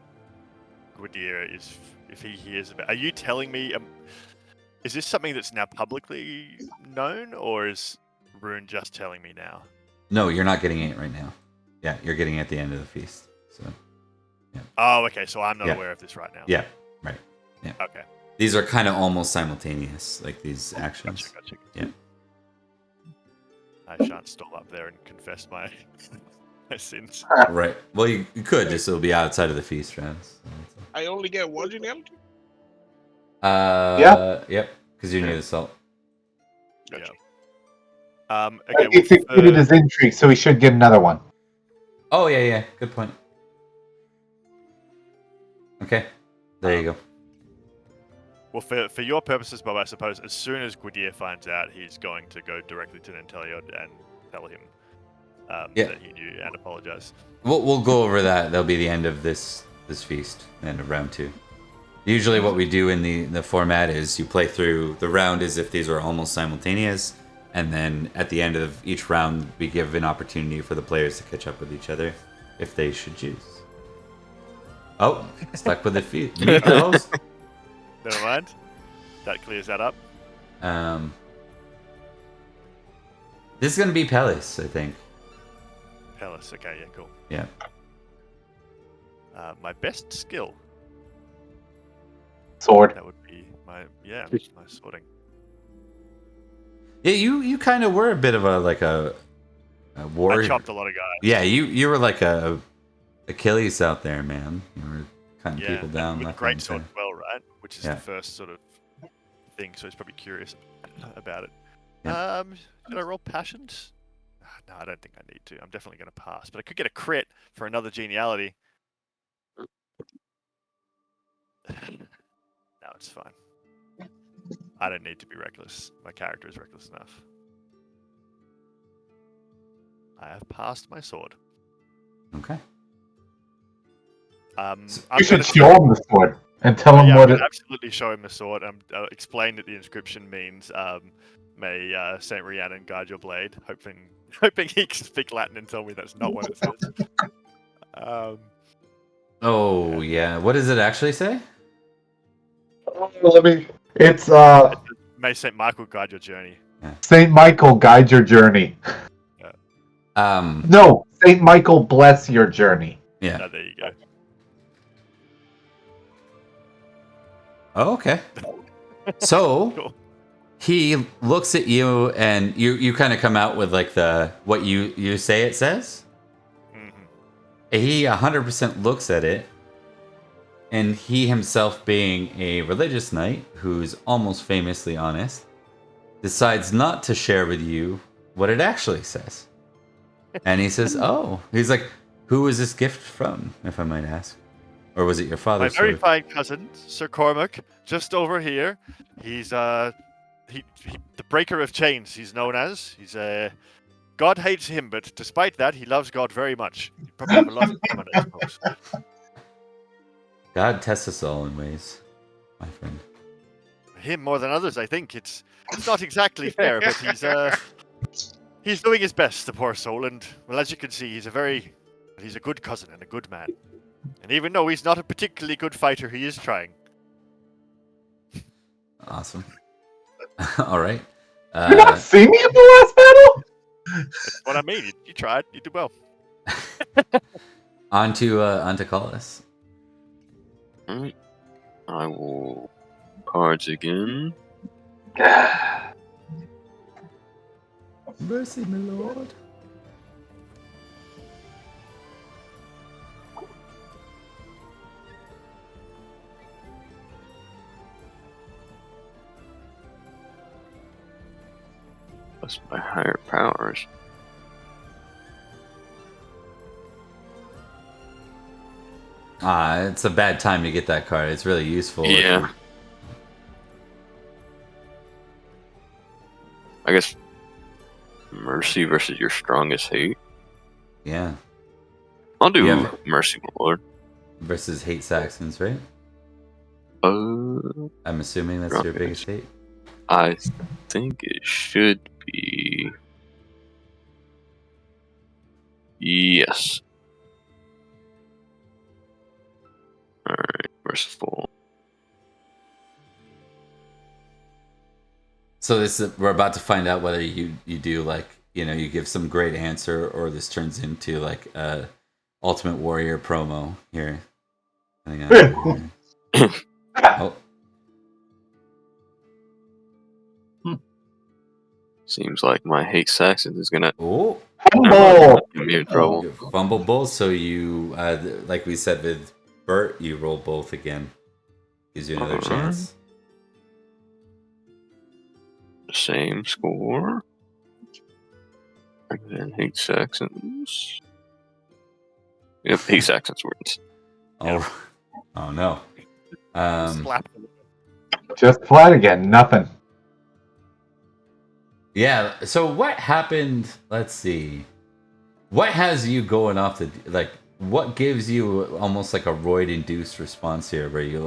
Gwydir is, if he hears about. Are you telling me? Is this something that's now publicly known, or is Rune just telling me now? No, you're not getting it right now. Yeah, you're getting it at the end of the feast. So Oh, okay. So I'm not Yeah. aware of this right now. yeah, right. Okay. These are kind of almost simultaneous, like these actions. Gotcha. Yeah. I shan't stall up there and confess my sins. Right. Well, you could just it'll be outside of the feast rounds. I only get one genealogy. Yep. Because you need the salt. Yeah. Okay, Okay. he succeeded his intrigue, so he should get another one. Oh yeah. Good point. Okay. There you go. Well, for your purposes, Bob, I suppose as soon as Gwydir finds out, he's going to go directly to Nanteleod and tell him that he knew and apologize. We'll go over that. That'll be the end of this feast, end of round 2. Usually, what we do in the format is you play through the round as if these are almost simultaneous, and then at the end of each round, we give an opportunity for the players to catch up with each other, if they should choose. Oh, stuck with the feet. Meet the host. Never mind. That clears that up. This is gonna be Pellis, I think. Pellis. Okay, yeah, cool. Yeah. My best skill. Sword. That would be my sorting. Yeah, you kind of were a bit of a war. I chopped a lot of guys. Yeah, you were like a Achilles out there, man. You were cutting people down. With left, great right, sword and as well, right? Which is Yeah. the first sort of thing, so he's probably curious about it. Yeah. Should I roll passions? No, I don't think I need to. I'm definitely going to pass, but I could get a crit for another geniality. No, it's fine. I don't need to be reckless. My character is reckless enough. I have passed my sword. Okay. You should show him the sword and tell him Yeah, what I'm it. gonna absolutely show him the sword. Explain that the inscription means "May Saint Rhiannon guide your blade." Hoping he can speak Latin and tell me that's not what it says. Oh yeah. What does it actually say? Let me. It's May Saint Michael guide your journey. Saint Michael guide your journey. No, Saint Michael bless your journey. Yeah. Oh, there you go. Oh, okay. So Cool. he looks at you, and you kind of come out with like what you say it says. Mm-hmm. He 100% looks at it, and he himself, being a religious knight who's almost famously honest, decides not to share with you what it actually says. And he says, "Oh," he's like, "Who is this gift from, if I might ask? Or was it your My father's very sword?" fine cousin, Sir Cormac, just over here. He's the breaker of chains. He's known as. God hates him, but despite that, he loves God very much. You probably have a lot in common, I suppose. God tests us all in ways, my friend. Him more than others, I think. It's not exactly fair, but he's doing his best, the poor soul. And well, as you can see, he's a good cousin and a good man. And even though he's not a particularly good fighter, he is trying. Awesome. All right. You not see me in the last battle? That's what I mean. You tried. You did well. On to Collis. Alright. I will cards again. Mercy, my lord. Plus my higher powers. It's a bad time to get that card. It's really useful. Yeah. I guess mercy versus your strongest hate. Yeah. I'll do Yeah. mercy, my lord. Versus hate Saxons, right? I'm assuming that's your biggest hate. I think it should be. Yes. Alright, merciful. So we're about to find out whether you do like, you give some great answer, or this turns into like a Ultimate Warrior promo here. Hang on. Oh. Seems like my hate Saxons is gonna Oh. be in trouble. Fumble both, so you, like we said with Bert, you roll both again. Gives you another chance. Same score. And then hate Saxons. Yep, hate Saxons wins. Oh no. Slap him. Just flat again. Nothing. Yeah. So what happened? Let's see. What has you going off the like? What gives you almost like a roid-induced response here, where you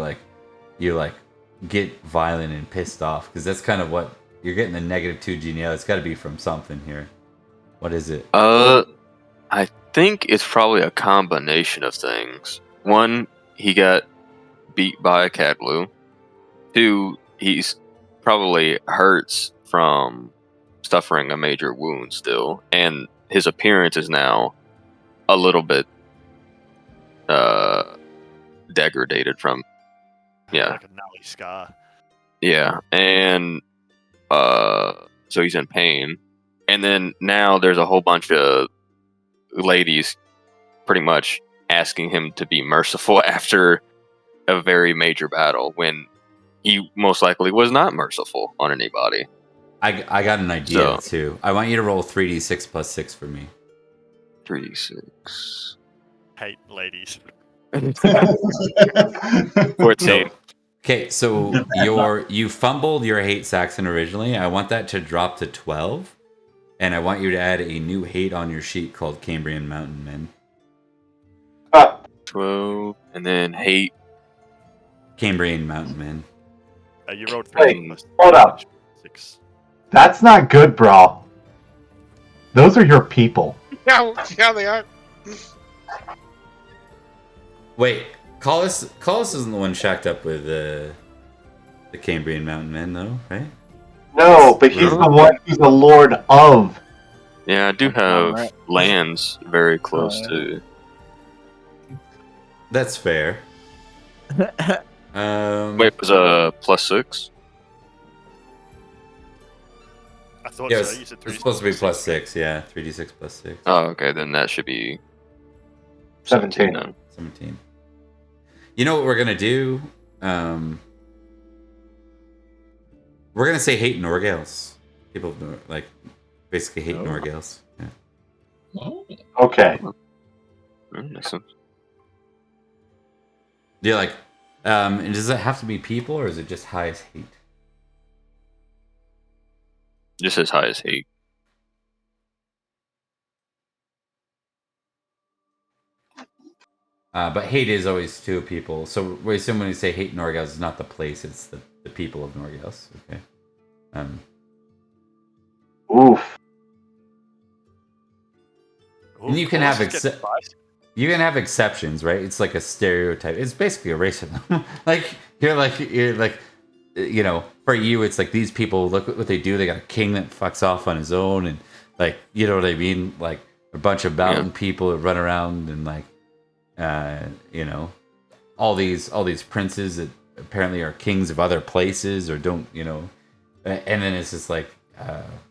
get violent and pissed off? Because that's kind of what you're getting the -2 GNL. It's got to be from something here. What is it? I think it's probably a combination of things. One, he got beat by a Cadlu. Two, he's probably hurts from suffering a major wound still, and his appearance is now a little bit degraded from Like a gnarly scar. and so he's in pain. And then now there's a whole bunch of ladies pretty much asking him to be merciful after a very major battle when he most likely was not merciful on anybody. I got an idea too. I want you to roll 3d6 plus 6 for me. 3d6. Hate ladies. 14. Okay, so you fumbled your hate Saxon originally. I want that to drop to 12, and I want you to add a new hate on your sheet called Cambrian Mountain Men. 12, and then hate. Cambrian Mountain Men. You rolled 3. Wait, hold up. 6. That's not good, bro. Those are your people. Yeah, they are. Wait, Collis isn't the one shacked up with the Cambrian Mountain Men, though, right? No, but he's the one who's the lord of. Yeah, I do have lands very close to. That's fair. Wait, it was a +6? I thought Yeah, so. You said 3. it's supposed to be plus 6, yeah. 3d6 plus 6. Oh, okay, then that should be 17. then. 17. You know what we're going to do? We're going to say hate Norgales. People, like, basically hate Norgales. Yeah. Okay. Makes sense. Do you like, and does it have to be people, or is it just highest hate? Just as high as hate. But hate is always two people. So we assume when we say hate Norgales, it's not the place, it's the people of Norgales. Okay. Oof. And you can have you can have exceptions, right? It's like a stereotype. It's basically a racism. you're like, you know, for you, it's like these people, look at what they do. They got a king that fucks off on his own, and like, you know what I mean? Like a bunch of mountain people that run around and like, you know, all these princes that apparently are kings of other places or don't, you know, and then it's just like,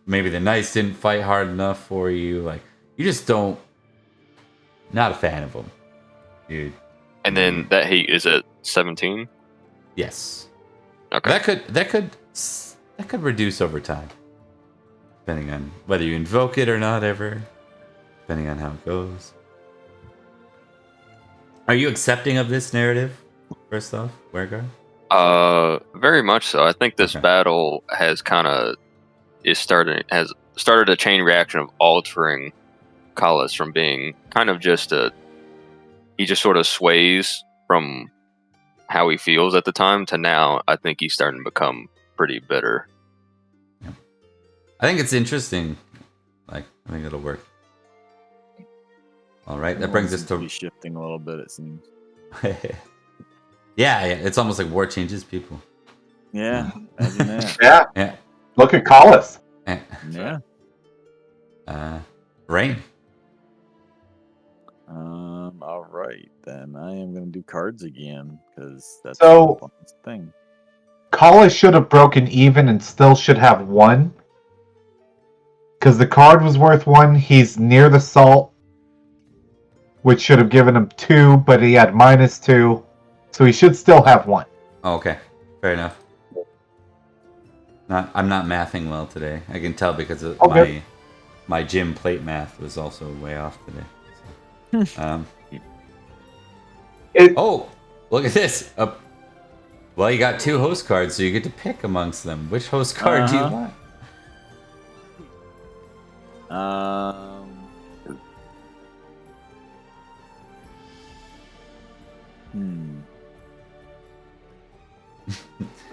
maybe the knights didn't fight hard enough for you. Like, you just don't. Not a fan of them, dude. And then that hate is at 17. Yes. Okay. That could reduce over time, depending on whether you invoke it or not ever, depending on how it goes. Are you accepting of this narrative? First off, Wergar? Very much so. I think this battle has started a chain reaction of altering Collis from being kind of just he just sort of sways from how he feels at the time to now I think he's starting to become pretty bitter. Yeah. I think it's interesting. Like, I think it'll work. All right, that brings us to shifting a little bit, it seems. yeah, it's almost like war changes people. Yeah, imagine that. Yeah. Look at Collis. Yeah. Rain. All right, then I am going to do cards again because that's So- the thing. Collis should have broken even and still should have 1. Because the card was worth 1. He's near the salt, which should have given him 2, but he had -2. So he should still have 1. Oh, okay, fair enough. I'm not mathing well today. I can tell because of my gym plate math was also way off today. So. Oh, look at this! Well, you got 2 host cards, so you get to pick amongst them. Which host card do you want?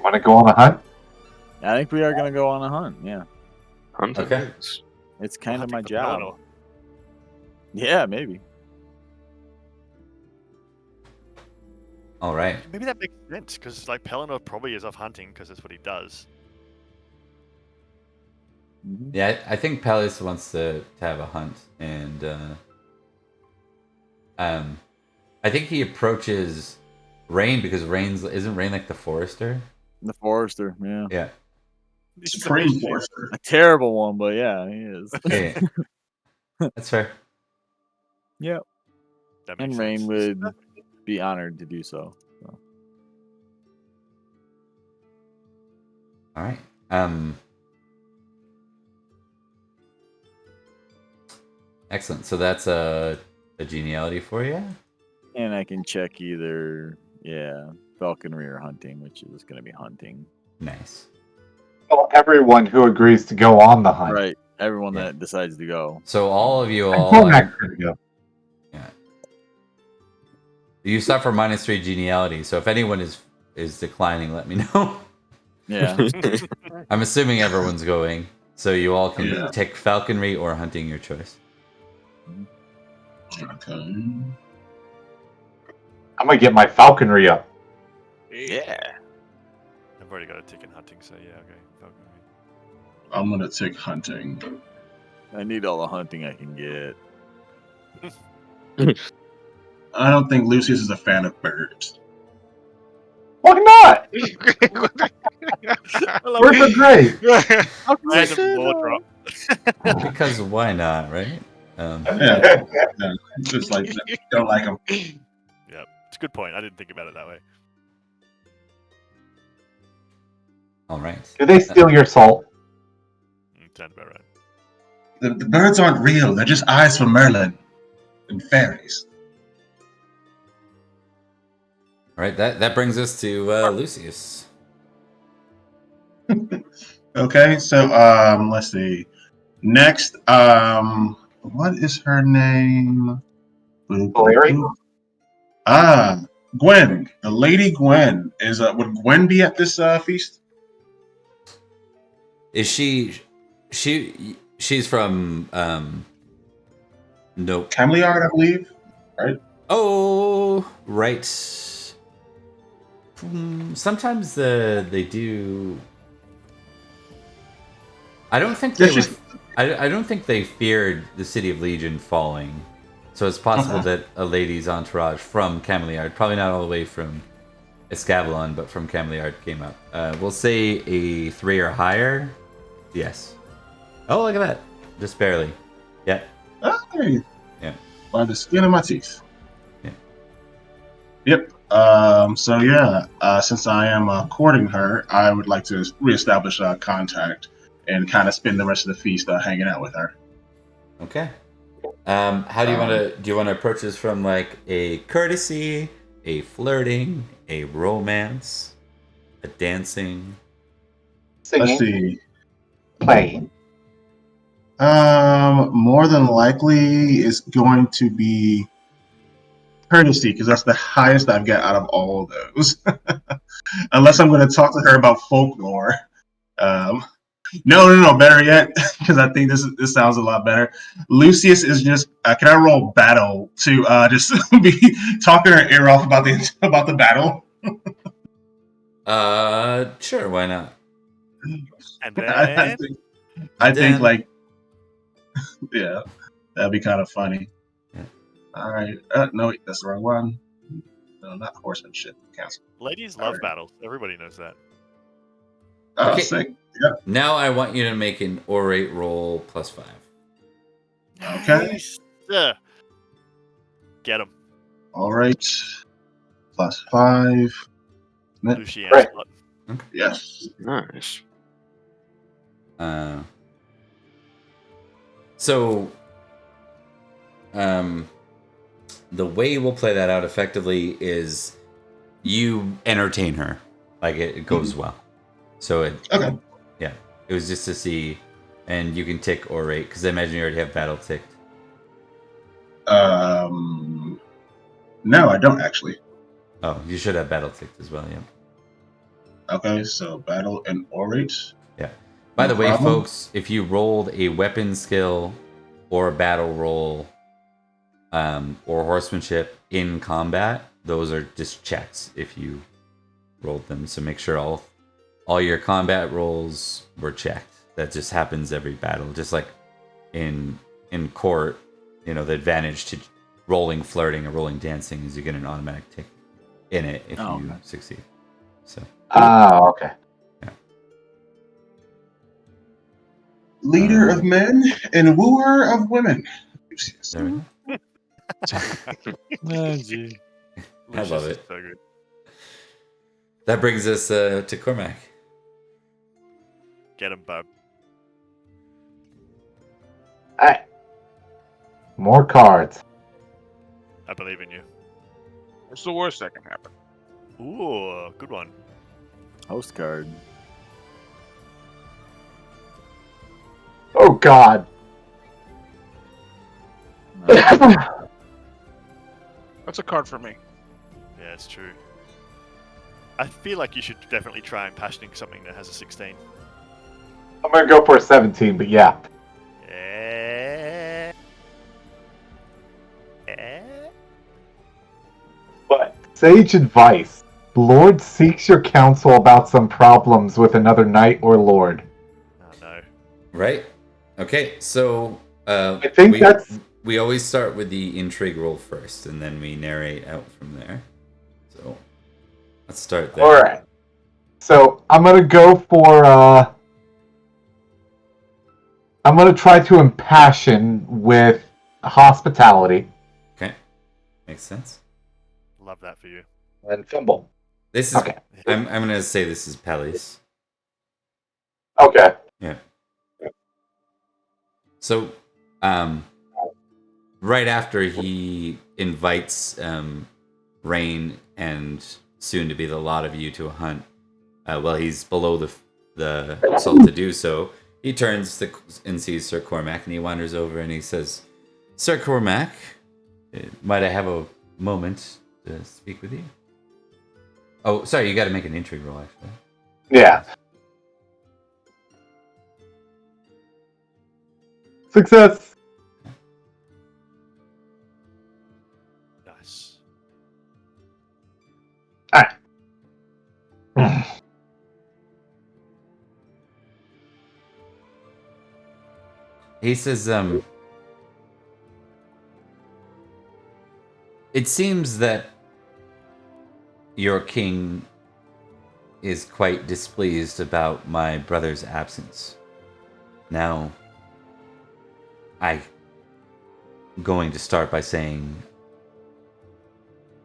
Want to go on a hunt? I think we are gonna go on a hunt. Yeah, Hunting. Okay. it's kind of my Hunting for job. Pelennor. Yeah, maybe. All right. Maybe that makes sense because like Pelennor probably is off hunting because that's what he does. Mhm. Yeah, I think Palace wants to have a hunt, and I think he approaches Rain because isn't Rain like the forester? The forester. Yeah, Yeah. Supreme Forester. a terrible one, but yeah, he is. Yeah. That's fair. Yeah, That and makes Rain sense. would be honored to do so. All right. Excellent. So that's a geniality for you. And I can check either, falconry or hunting, which is going to be hunting. Nice. Well, everyone who agrees to go on the hunt. Right. Everyone Yeah. that decides to go. So all of you And all. Cormac's gonna go. Yeah. You suffer -3 geniality. So if anyone is declining, let me know. Yeah. I'm assuming everyone's going, so you all can Yeah. take falconry or hunting, your choice. Okay. I'm gonna get my falconry up. Yeah. I've already got a tick in hunting, so yeah, okay. Falconry. I'm gonna take hunting. I need all the hunting I can get. I don't think Lucius is a fan of birds. Why not? Birds are great. Random lore drop. Because why not, right? Yeah. Yeah. Just like don't like them. Yeah, it's a good point. I didn't think about it that way. All right. Do they steal your salt? Sounds about right. The birds aren't real. They're just eyes for Merlin and fairies. All right. That brings us to Lucius. Okay, so let's see. Next, what is her name? Larry? Gwen. The Lady Gwen is. Would Gwen be at this feast? Is she's from no. Cameliard, I believe. Right. Oh, right. Sometimes they do. I don't think they It's were, I don't think they feared the city of Legion falling. So it's possible that a lady's entourage from Cameliard, probably not all the way from Escavalon, but from Cameliard came up. We'll say a 3 or higher. Yes. Oh, look at that. Just barely. Yeah. Hey. Yeah. By the skin of my teeth. Yeah. Yep. So yeah, since I am courting her, I would like to reestablish contact and kind of spend the rest of the feast hanging out with her. Okay. How do you want to? Do you want to approach this from like a courtesy, a flirting, a romance, a dancing? Let's Singing, see. playing. More than likely is going to be courtesy because that's the highest I've got out of all of those. Unless I'm going to talk to her about folklore. No. Better yet, because I think this sounds a lot better. Lucius is just. Can I roll battle to just be talking her ear off about the battle? Sure. Why not? And then I think Then- like, yeah, that'd be kind of funny. Yeah. All right. No, wait, that's the wrong one. No, not horsemanship. Cancel. ladies love battles. Everybody knows that. Oh, Okay. sick. Now I want you to make an orate roll +5. Okay. Nice. Get him. All right. +5. Lucian Right. slut. Yes. Nice. So, the way we'll play that out effectively is you entertain her. Like it goes well. So Okay. yeah, it was just to see, and you can tick or rate because I imagine you already have battle ticked. No, I don't actually. Oh, you should have battle ticked as well. Yeah. Okay, so battle and orate. Yeah. By No the way, problem. folks, if you rolled a weapon skill or a battle roll or horsemanship in combat, those are just checks if you rolled them. So make sure all your combat rolls were checked. That just happens every battle. Just like in court, the advantage to rolling flirting or rolling dancing is you get an automatic tick in it if you succeed. So. Okay. Leader of men and wooer of women. There we go. Oh, gee. I love it. So good. That brings us to Cormac. Get him, bub. Alright. More cards. I believe in you. What's the worst that can happen? Ooh, good one. Host card. Oh God. No. That's a card for me. Yeah, it's true. I feel like you should definitely try and passioning something that has a 16. I'm gonna go for a 17, but yeah. But sage advice. Lord seeks your counsel about some problems with another knight or lord. Oh no. Right. Okay. So I think we always start with the intrigue roll first, and then we narrate out from there. So let's start there. All right. So I'm gonna go for. I'm gonna try to impassion with hospitality Okay. Makes sense. Love that for you. and fumble. This is. Okay. I'm gonna say this is Pelly's. Okay. Yeah. So, right after he invites Rain and soon to be the lot of you to a hunt, while he's below the salt to do so, he turns and sees Sir Cormac, and he wanders over and he says, "Sir Cormac, might I have a moment to speak with you?" Oh, sorry, you got to make an intrigue roll, actually. Yeah. Success. Nice. Alright. He says, it seems that your king is quite displeased about my brother's absence. Now, I'm going to start by saying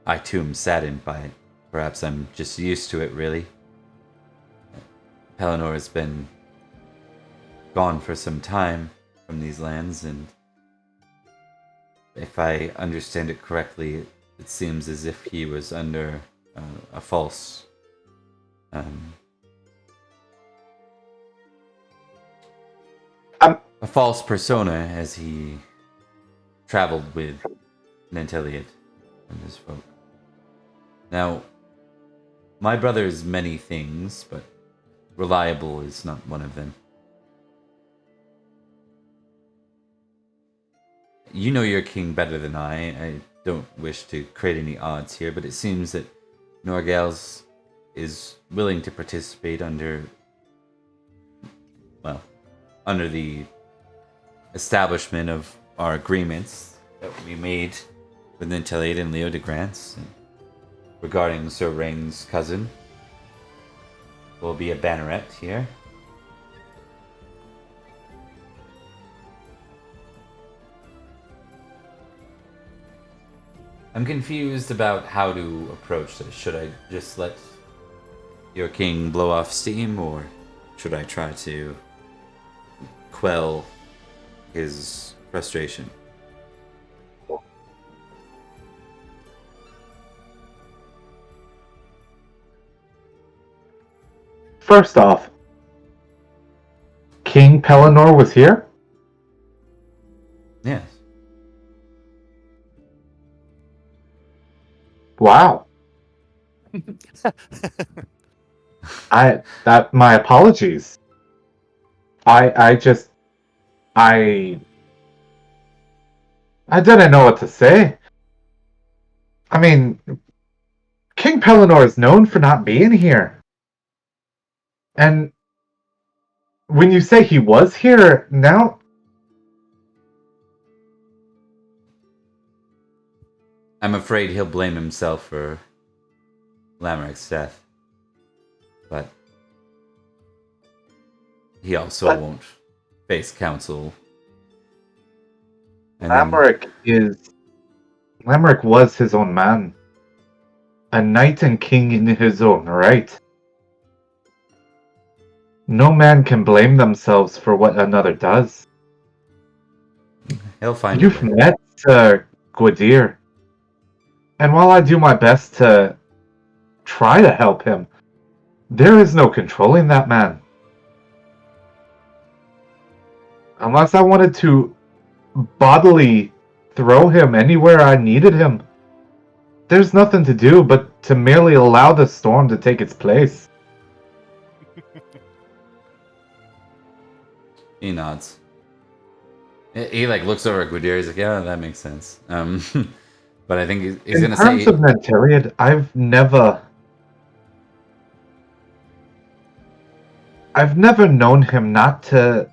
I too am saddened by it. Perhaps I'm just used to it, really. Pelennor has been gone for some time from these lands, and if I understand it correctly, it seems as if he was under a false a false persona as he traveled with Nanteleod and his folk. Now, my brother is many things, but reliable is not one of them. You know your king better than I don't wish to create any odds here, but it seems that Norgales is willing to participate under the establishment of our agreements that we made with Nanteleod and Leo de Grants regarding Sir Ring's cousin. Will be a banneret here. I'm confused about how to approach this. Should I just let your king blow off steam, or should I try to quell his frustration? first off, King Pellinor was here? Yes. Wow. My apologies. I didn't know what to say. I mean, King Pellinor is known for not being here. And when you say he was here, now... I'm afraid he'll blame himself for Lamarck's death. But he also won't face counsel. And Lamerick was his own man. A knight and king in his own right. No man can blame themselves for what another does. He'll find You've a way. met Gwydir. And while I do my best to try to help him, there is no controlling that man. Unless I wanted to bodily throw him anywhere I needed him, there's nothing to do but to merely allow the storm to take its place. He nods. He like looks over at Gwydir. He's like, "Yeah, that makes sense." But I think he's gonna say. In terms of Nanteleod, I've never known him not to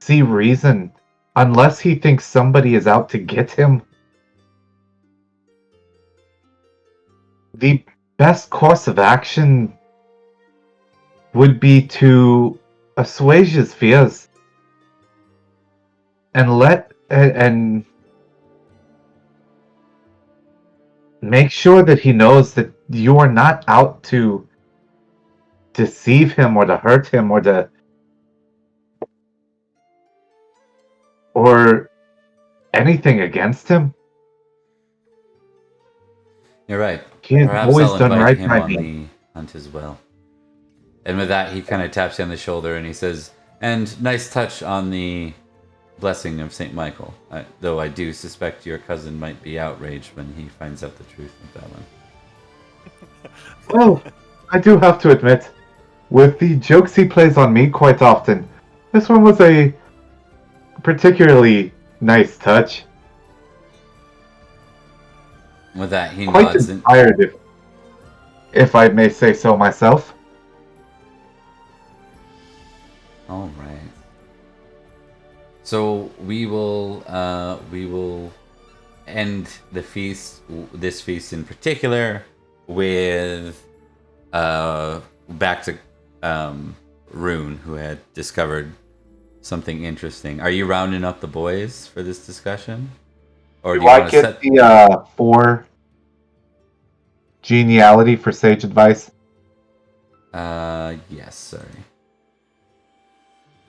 see reason unless he thinks somebody is out to get him. The best course of action would be to assuage his fears and make sure that he knows that you are not out to deceive him or to hurt him or anything against him. You're right. He has Perhaps always I'll done invite right him by on me. the hunt as well. And with that, he kind of taps you on the shoulder and he says, "And nice touch on the blessing of Saint Michael. Though I do suspect your cousin might be outraged when he finds out the truth of that one." Oh, I do have to admit, with the jokes he plays on me quite often, this one was a particularly nice touch. With that, he Quite nods. inspired, if I may say so myself. All right. So we will end the feast, this feast in particular, with back to Rune, who had discovered something interesting. Are you rounding up the boys for this discussion, or do you I want to get set the 4 geniality for sage advice? Yes, sorry.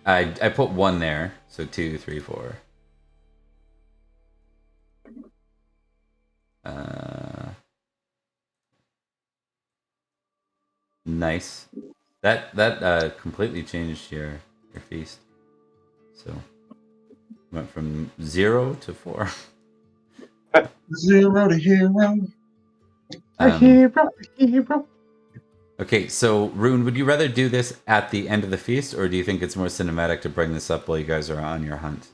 I put 1 there, so 2, 3, 4. Nice. That completely changed your feast. So went from 0 to 4. 0 to hero. Hero. Okay, so Rune, would you rather do this at the end of the feast, or do you think it's more cinematic to bring this up while you guys are on your hunt?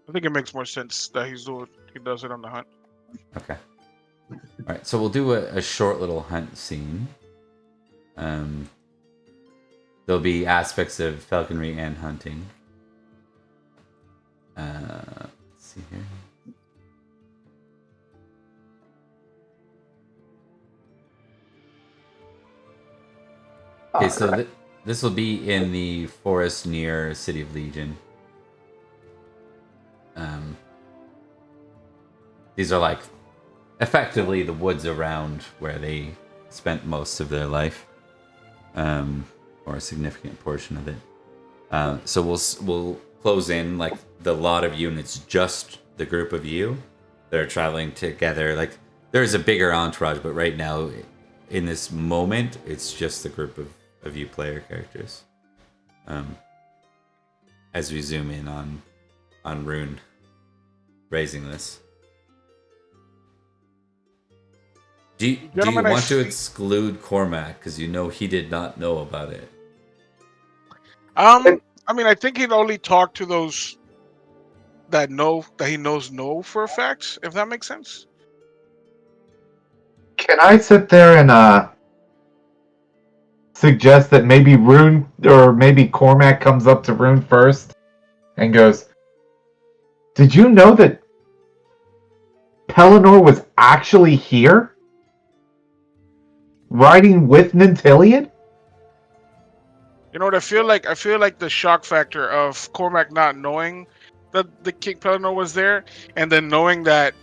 I think it makes more sense that he does it on the hunt. Okay. All right, so we'll do a short little hunt scene. There'll be aspects of falconry and hunting. Let's see here. Okay, so this will be in the forest near City of Legion. These are like effectively the woods around where they spent most of their life, or a significant portion of it. So we'll close in like the lot of units, just the group of you that are traveling together. Like there's a bigger entourage, but right now in this moment, it's just the group of you player characters. As we zoom in on Rune raising this. Do you want to exclude Cormac because you know he did not know about it? I mean, I think he'd only talk to those that he knows know for a fact, if that makes sense. Can I sit there and suggest that maybe Rune or maybe Cormac comes up to Rune first and goes, "Did you know that Pelennor was actually here? Riding with Nanteleod?" You know what I feel like? I feel like the shock factor of Cormac not knowing that the King Pelennor was there, and then knowing that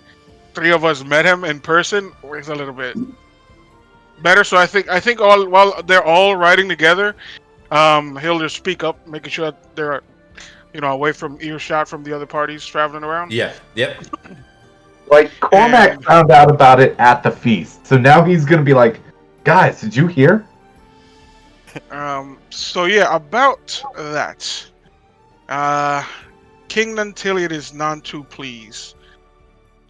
3 of us met him in person, was a little bit better. So I think all while they're all riding together, he'll just speak up, making sure that they're away from earshot from the other parties traveling around. Yeah. Yep. Like, Cormac found out about it at the feast, so now he's gonna be like, "Guys, did you hear?" So yeah, about that. King Nanteleod is none too pleased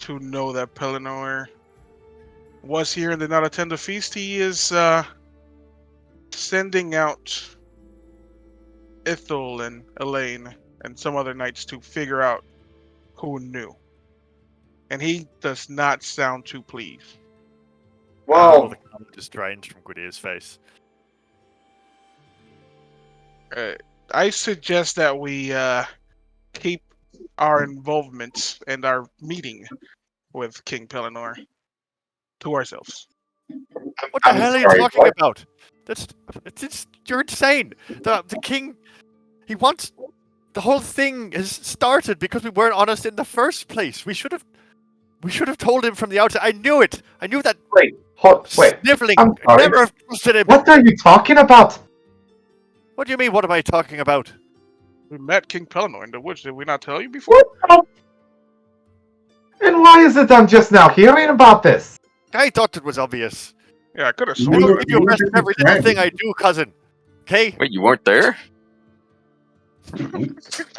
to know that Pelennor was here and did not attend the feast. He is sending out Ithel and Elaine and some other knights to figure out who knew. And he does not sound too pleased. All the comment just drained from Gwydier's face. I suggest that we keep our involvement and our meeting with King Pelennor to ourselves. What the hell are you talking about? You're insane. The king, he wants. The whole thing has started because we weren't honest in the first place. We should have told him from the outset. I knew it. I knew that. Wait. Sniveling. I'm sorry. Never have trusted him. What are you talking about? What do you mean? What am I talking about? We met King Pelennor in the woods. Did we not tell you before? What? And why is it I'm just now hearing about this? I thought it was obvious. Yeah, I could have I sworn. don't give you a rest for every little thing I do, cousin. Okay? Wait, you weren't there?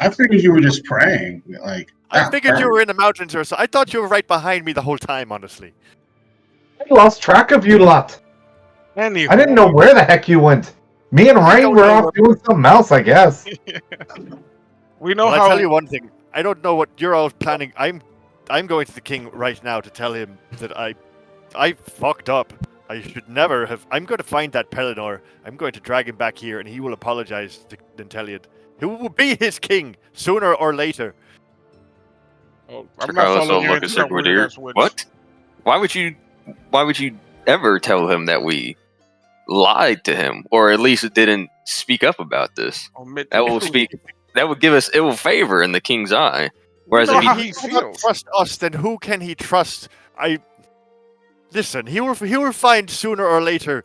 I figured you were just praying. Like, I figured you were in the mountains or so. I thought you were right behind me the whole time, honestly. I lost track of you lot. Anywho. I didn't know where the heck you went. Me and Rain were off doing something else, I guess. We know Well, how. I'll tell you one thing. I don't know what you're all planning. I'm going to the king right now to tell him that I fucked up. I should never have. I'm going to find that Pelennor. I'm going to drag him back here, and he will apologize to Nanteleod, who will be his king sooner or later. Oh, I'm not following you into that weird-ass woods. What? Why would you ever tell him that we lied to him, or at least didn't speak up about this? That would give us ill favor in the king's eye. Whereas if he cannot trust us, then who can he trust? Listen. He will find sooner or later.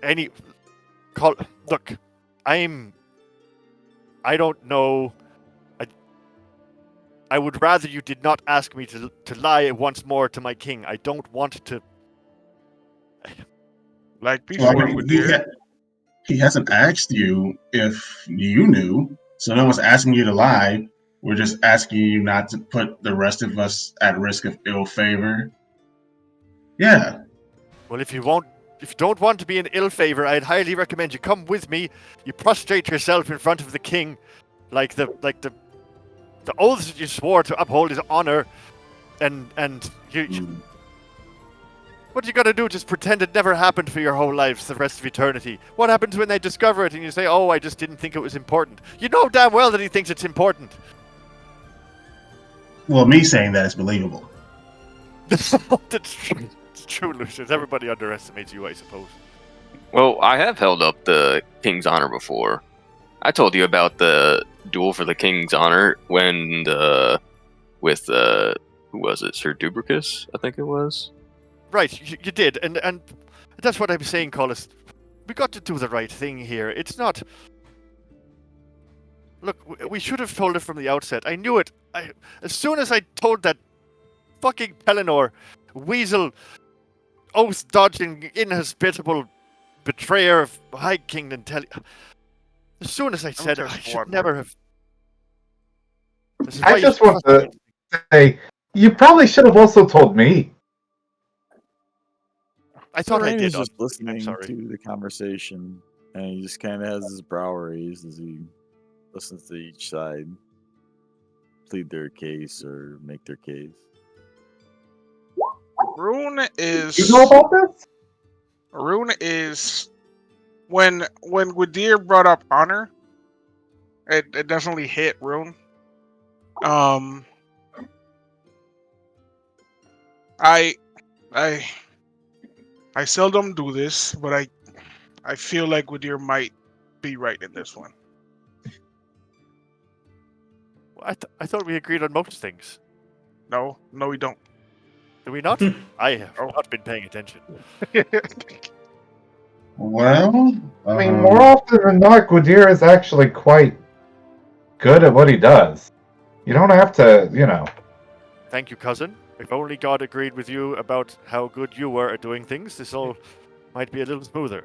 Look, I don't know. I would rather you did not ask me to lie once more to my king. I don't want to. Like before, he hasn't asked you if you knew, so no one's asking you to lie. We're just asking you not to put the rest of us at risk of ill favor. Yeah. Well, if you don't want to be in ill favor, I'd highly recommend you come with me. You prostrate yourself in front of the king, like the oaths that you swore to uphold his honor, and you. What you gotta do? Just pretend it never happened for your whole lives, the rest of eternity. What happens when they discover it and you say, "Oh, I just didn't think it was important"? You know damn well that he thinks it's important. Well, me saying that is believable. That's true. It's true, Lucius. Everybody underestimates you, I suppose. Well, I have held up the king's honor before. I told you about the duel for the king's honor when with who was it? Sir Dubricus, I think it was. Right, you did, and that's what I'm saying, Collis. We got to do the right thing here. It's not. Look, we should have told it from the outset. I knew it. As soon as I told that fucking Pelennor weasel oath-dodging, inhospitable betrayer of High King Nanteleod. As soon as I said it, I should never have. This is why I you just should want trust to me. say, you probably should have also told me. I thought I Rain did. is just I'm listening sorry. to the conversation, and he just kind of has his brow raised as he listens to each side plead their case or make their case. Rune You know about this? is when Gwydir brought up honor, it definitely hit Rune. I seldom do this, but I feel like Gwydir might be right in this one. I thought we agreed on most things. No, we don't. Do we not? I have not been paying attention. Well, I mean, more often than not, Gwydir is actually quite good at what he does. You don't have to, Thank you, cousin. If only God agreed with you about how good you were at doing things, this all might be a little smoother.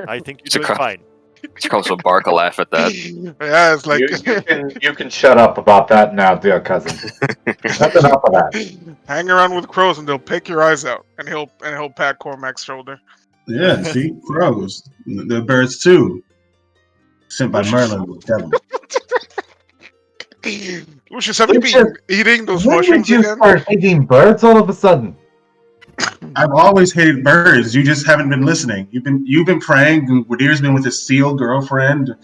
I think you're doing fine. She calls a bark a laugh at that. Yeah, it's like you can shut up about that now, dear cousin. That's enough of that. hang around with crows and they'll pick your eyes out, and he'll pat Cormac's shoulder. yeah, see, crows, the birds too, sent by Merlin the devil. Lucius, have you been eating those When mushrooms did you again? start hating birds all of a sudden? I've always hated birds. You just haven't been listening. You've been praying. And Gwydir's been with his seal girlfriend,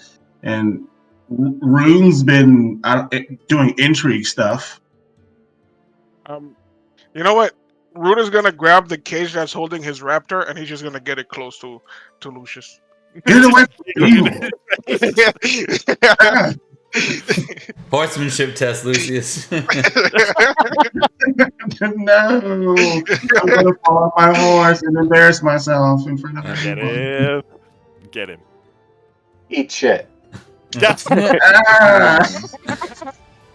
and Rune's been doing intrigue stuff. You know what? Rune is gonna grab the cage that's holding his raptor, and he's just gonna get it close to Lucius. Get it away from me! Yeah. Horsemanship test, Lucius. No, I'm gonna fall off my horse and embarrass myself in front of Get everyone. him. Get him. Eat shit. Ah!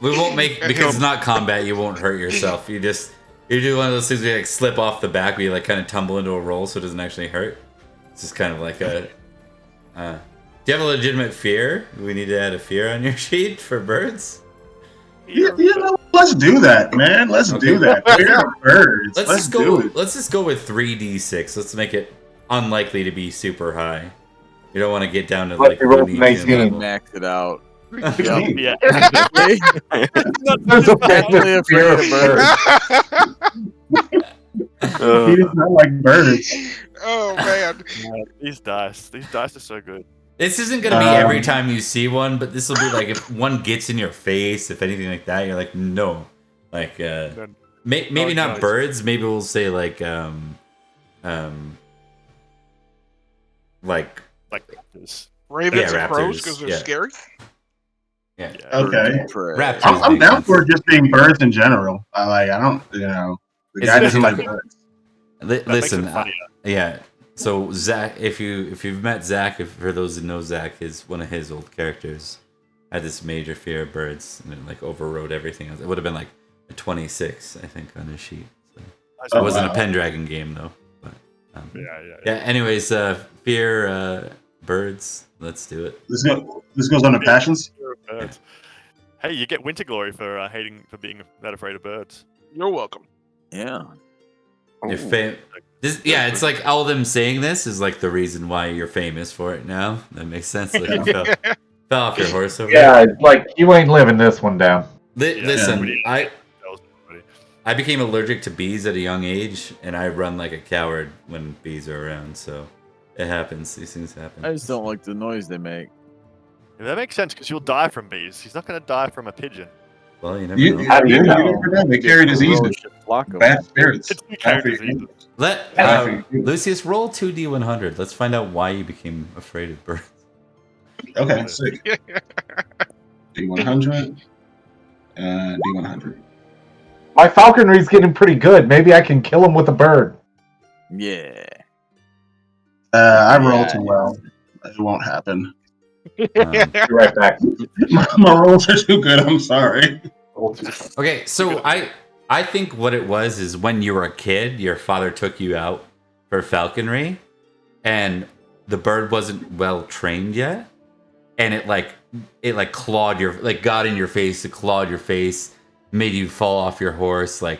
We won't make, because it's not combat, you won't hurt yourself. You do one of those things where you like slip off the back, where you like kind of tumble into a roll so it doesn't actually hurt. It's just kind of like a do you have a legitimate fear? Do we need to add a fear on your sheet for birds? You know, let's do that, man. Let's do that. We're birds. Let's do it. Let's just go with 3d6. Let's make it unlikely to be super high. You don't want to get down to like max it out. Yeah. There's a definitely a fear of birds. He does not like birds. Oh man, These dice are so good. This isn't gonna be every time you see one, but this will be like if one gets in your face, if anything like that, you're like, no, like maybe not birds. Maybe we'll say like this. Ravens and crows raptors, because they're scary. Yeah. Okay. Raptors. I'm down for just being birds in general. I don't, the guy doesn't like birds. Listen, yeah. So Zach, if you've met Zach, for those who know Zach, one of his old characters had this major fear of birds, and it like overrode everything else. It would have been like a 26, I think, on his sheet. So it wasn't a Pendragon game though. But yeah. Anyways, fear birds. Let's do it. This goes on to passions. Yeah. Hey, you get winter glory for being that afraid of birds. You're welcome. Yeah. It's like all them saying this is like the reason why you're famous for it now. That makes sense. Like you fell off your horse over there. Yeah, like you ain't living this one down. Listen, I became allergic to bees at a young age, and I run like a coward when bees are around. So it happens. These things happen. I just don't like the noise they make. Yeah, that makes sense because you'll die from bees. He's not going to die from a pigeon. Well, you never know. How do you know? They carry diseases. Bad spirits. Lucius, roll 2d100. Let's find out why you became afraid of birds. Okay, sick. D100. D100. My falconry's getting pretty good. Maybe I can kill him with a bird. Yeah. I rolled too well. It won't happen. Be right back. My rolls are too good. I'm sorry. Okay, so I I think what it was is when you were a kid, your father took you out for falconry, and the bird wasn't well trained yet, and it clawed got in your face, it clawed your face, made you fall off your horse. Like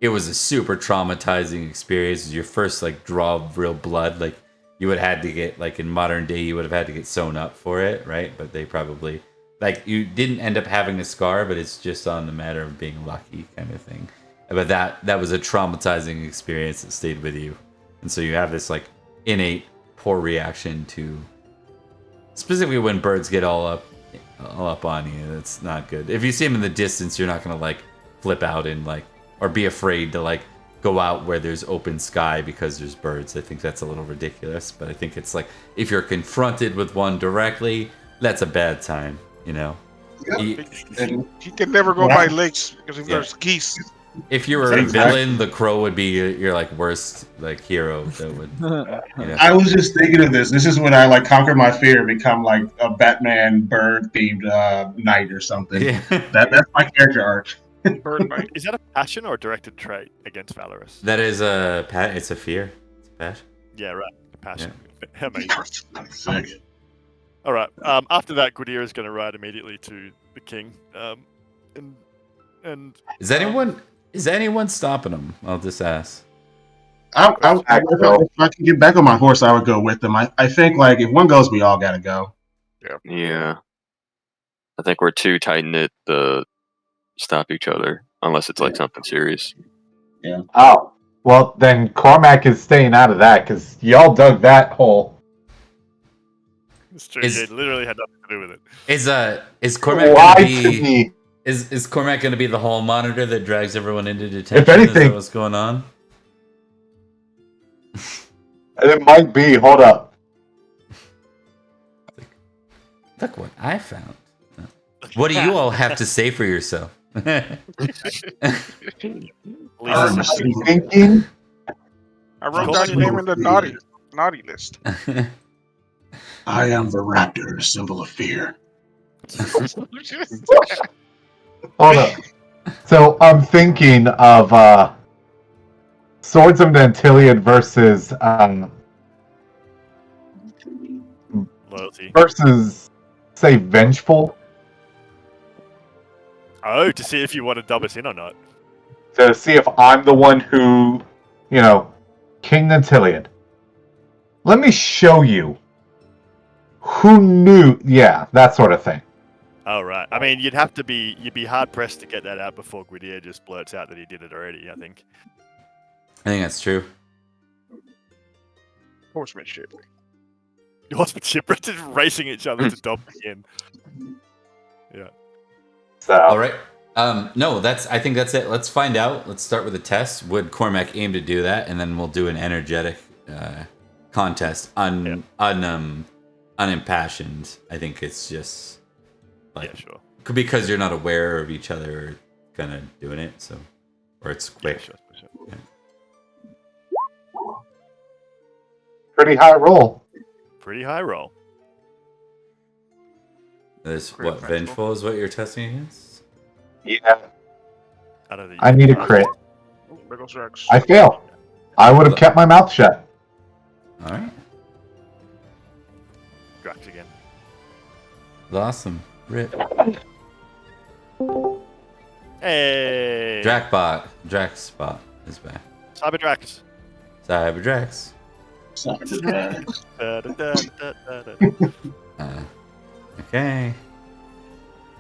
it was a super traumatizing experience. It was your first draw of real blood. Like you would have had to get in modern day, you would have had to get sewn up for it, right? But they probably you didn't end up having a scar, but it's just on the matter of being lucky kind of thing. But that was a traumatizing experience that stayed with you, and so you have this innate poor reaction to specifically when birds get all up on you. That's not good. If you see them in the distance, you're not gonna flip out and or be afraid to go out where there's open sky because there's birds. I think that's a little ridiculous, but I think it's if you're confronted with one directly, that's a bad time, you know. Yep. He can never go by lakes because if there's geese. If you were a villain, the crow would be your worst hero that would. I was just thinking of this. This is when I conquer my fear and become a Batman bird themed knight or something. Yeah. That's my character arc. Bird knight. Is that a passion or a directed trait against Valorous? That is it's a fear. It's a passion. Yeah, right. A passion. Amazing. Sick. All right. After that, Gwydir is going to ride immediately to the king. And is anyone stopping him? I'll just ask. If I can get back on my horse, I would go with them. I think if one goes, we all gotta go. Yeah. I think we're too tight knit to stop each other unless it's something serious. Yeah. Oh, well then Cormac is staying out of that because y'all dug that hole. it's true. It literally had nothing to do with it. Is Cormac gonna be? Is Cormac going to be the hall monitor that drags everyone into detention? If anything, is that what's going on? It might be. Hold up. Look what I found. What do you all have to say for yourself? I'm Lisa's thinking. I wrote down your name in the naughty list. I am the raptor, symbol of fear. Hold up. So I'm thinking of Swords of Nanteleod versus loyalty. versus say Vengeful. Oh, to see if you want to dub us in or not. To see if I'm the one who, King Nanteleod. Let me show you who knew. Yeah, that sort of thing. Oh, right. I mean, you'd be hard pressed to get that out before Gwydir just blurts out that he did it already, I think. I think that's true. Horsemanship. Horsemanship, we're just racing each other to dub again. Yeah. So All right. No, I think that's it. Let's find out. Let's start with a test. Would Cormac aim to do that, and then we'll do an energetic contest. Unimpassioned. I think it's just yeah, sure. Because you're not aware of each other kind of doing it, so or it's quick. Yeah, sure. Yeah. pretty high roll. Pretty high roll. This what vengeful is what you're testing against? Yeah. Out of I need a crit. Oh, there goes Rex. I fail. I would have kept my mouth shut. All right. Drax again. Awesome. Rip. Hey. Draxbot is back. Cyber Drax. Cyber Drax. Okay.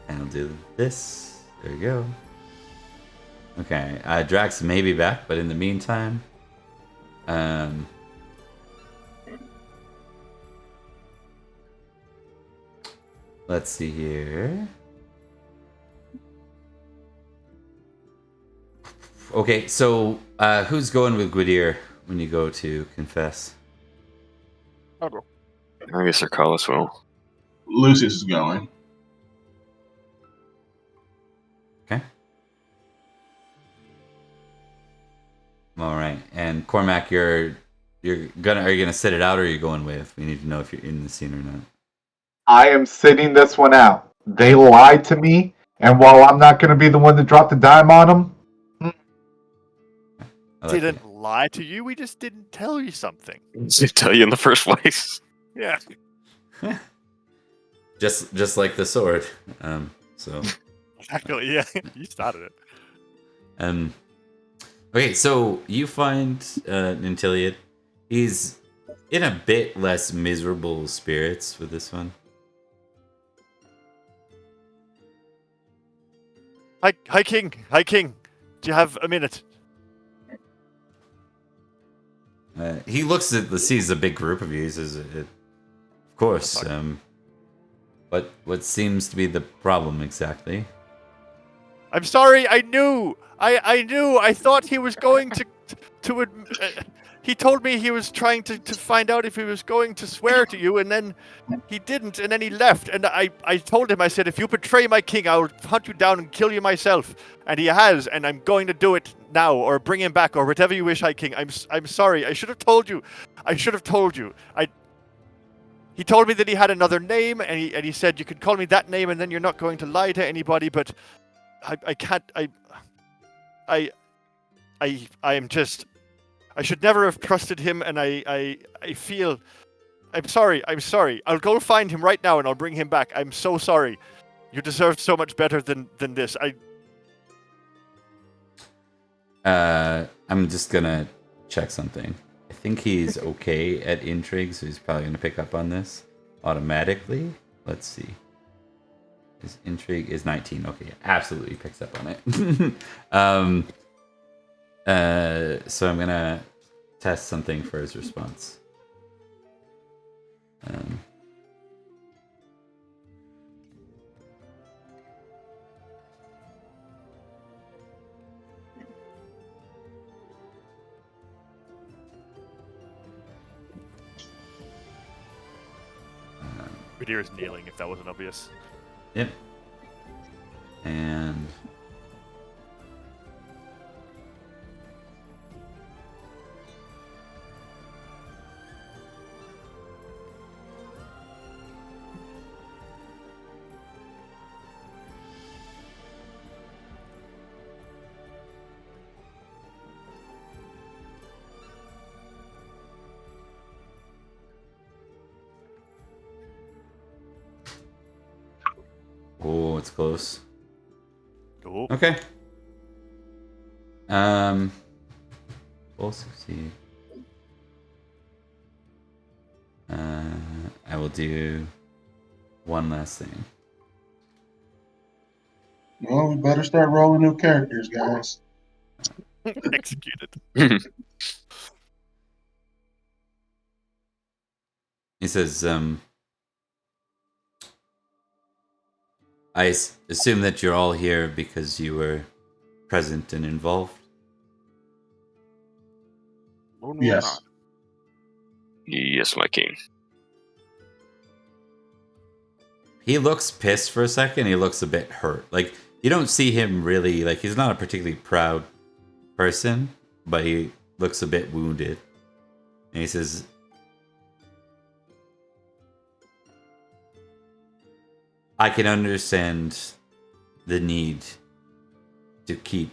And I'll do this. There we go. Okay. Drax may be back, but in the meantime, let's see here. Okay, so who's going with Gwydir when you go to confess? I'll go. I guess Arcalis will. Lucius is going. Okay. All right, and Cormac, are you gonna sit it out, or are you going with? We need to know if you're in the scene or not. I am sitting this one out. They lied to me, and while I'm not going to be the one to drop the dime on them, I like didn't lie to you. We just didn't tell you something. Didn't tell you in the first place. Yeah. it. Just like the sword. So Exactly. Yeah. You started it. Okay, so you find Nanteleod. He's in a bit less miserable spirits with this one. Hi, King. Hi, King. Do you have a minute? He looks at sees a big group of you. He says, "Of course." What seems to be the problem exactly? I'm sorry. I knew. I knew. I thought he was going to he told me he was trying to find out if he was going to swear to you, and then he didn't, and then he left. And I told him, I said, if you betray my king, I'll hunt you down and kill you myself. And he has, and I'm going to do it now, or bring him back, or whatever you wish, High King. I'm sorry. I should have told you. I should have told you. He told me that he had another name, and he said you could call me that name, and then you're not going to lie to anybody. But I can't. I am just. I should never have trusted him, and I feel. I'm sorry. I'll go find him right now, and I'll bring him back. I'm so sorry. You deserved so much better than this. I'm just gonna check something. I think he's okay at intrigue, so he's probably gonna pick up on this automatically. Let's see. His intrigue is 19. Okay, absolutely picks up on it. So I'm gonna test something for his response. Radir is kneeling, if that wasn't obvious. Yep. And oh, it's close. Cool. Okay. We'll succeed. I will do one last thing. Well, we better start rolling new characters, guys. Executed. He says, I assume that you're all here because you were present and involved. Yes. Yes, my king. He looks pissed for a second. He looks a bit hurt. Like, you don't see him really, like, he's not a particularly proud person, but he looks a bit wounded. And he says, I can understand the need to keep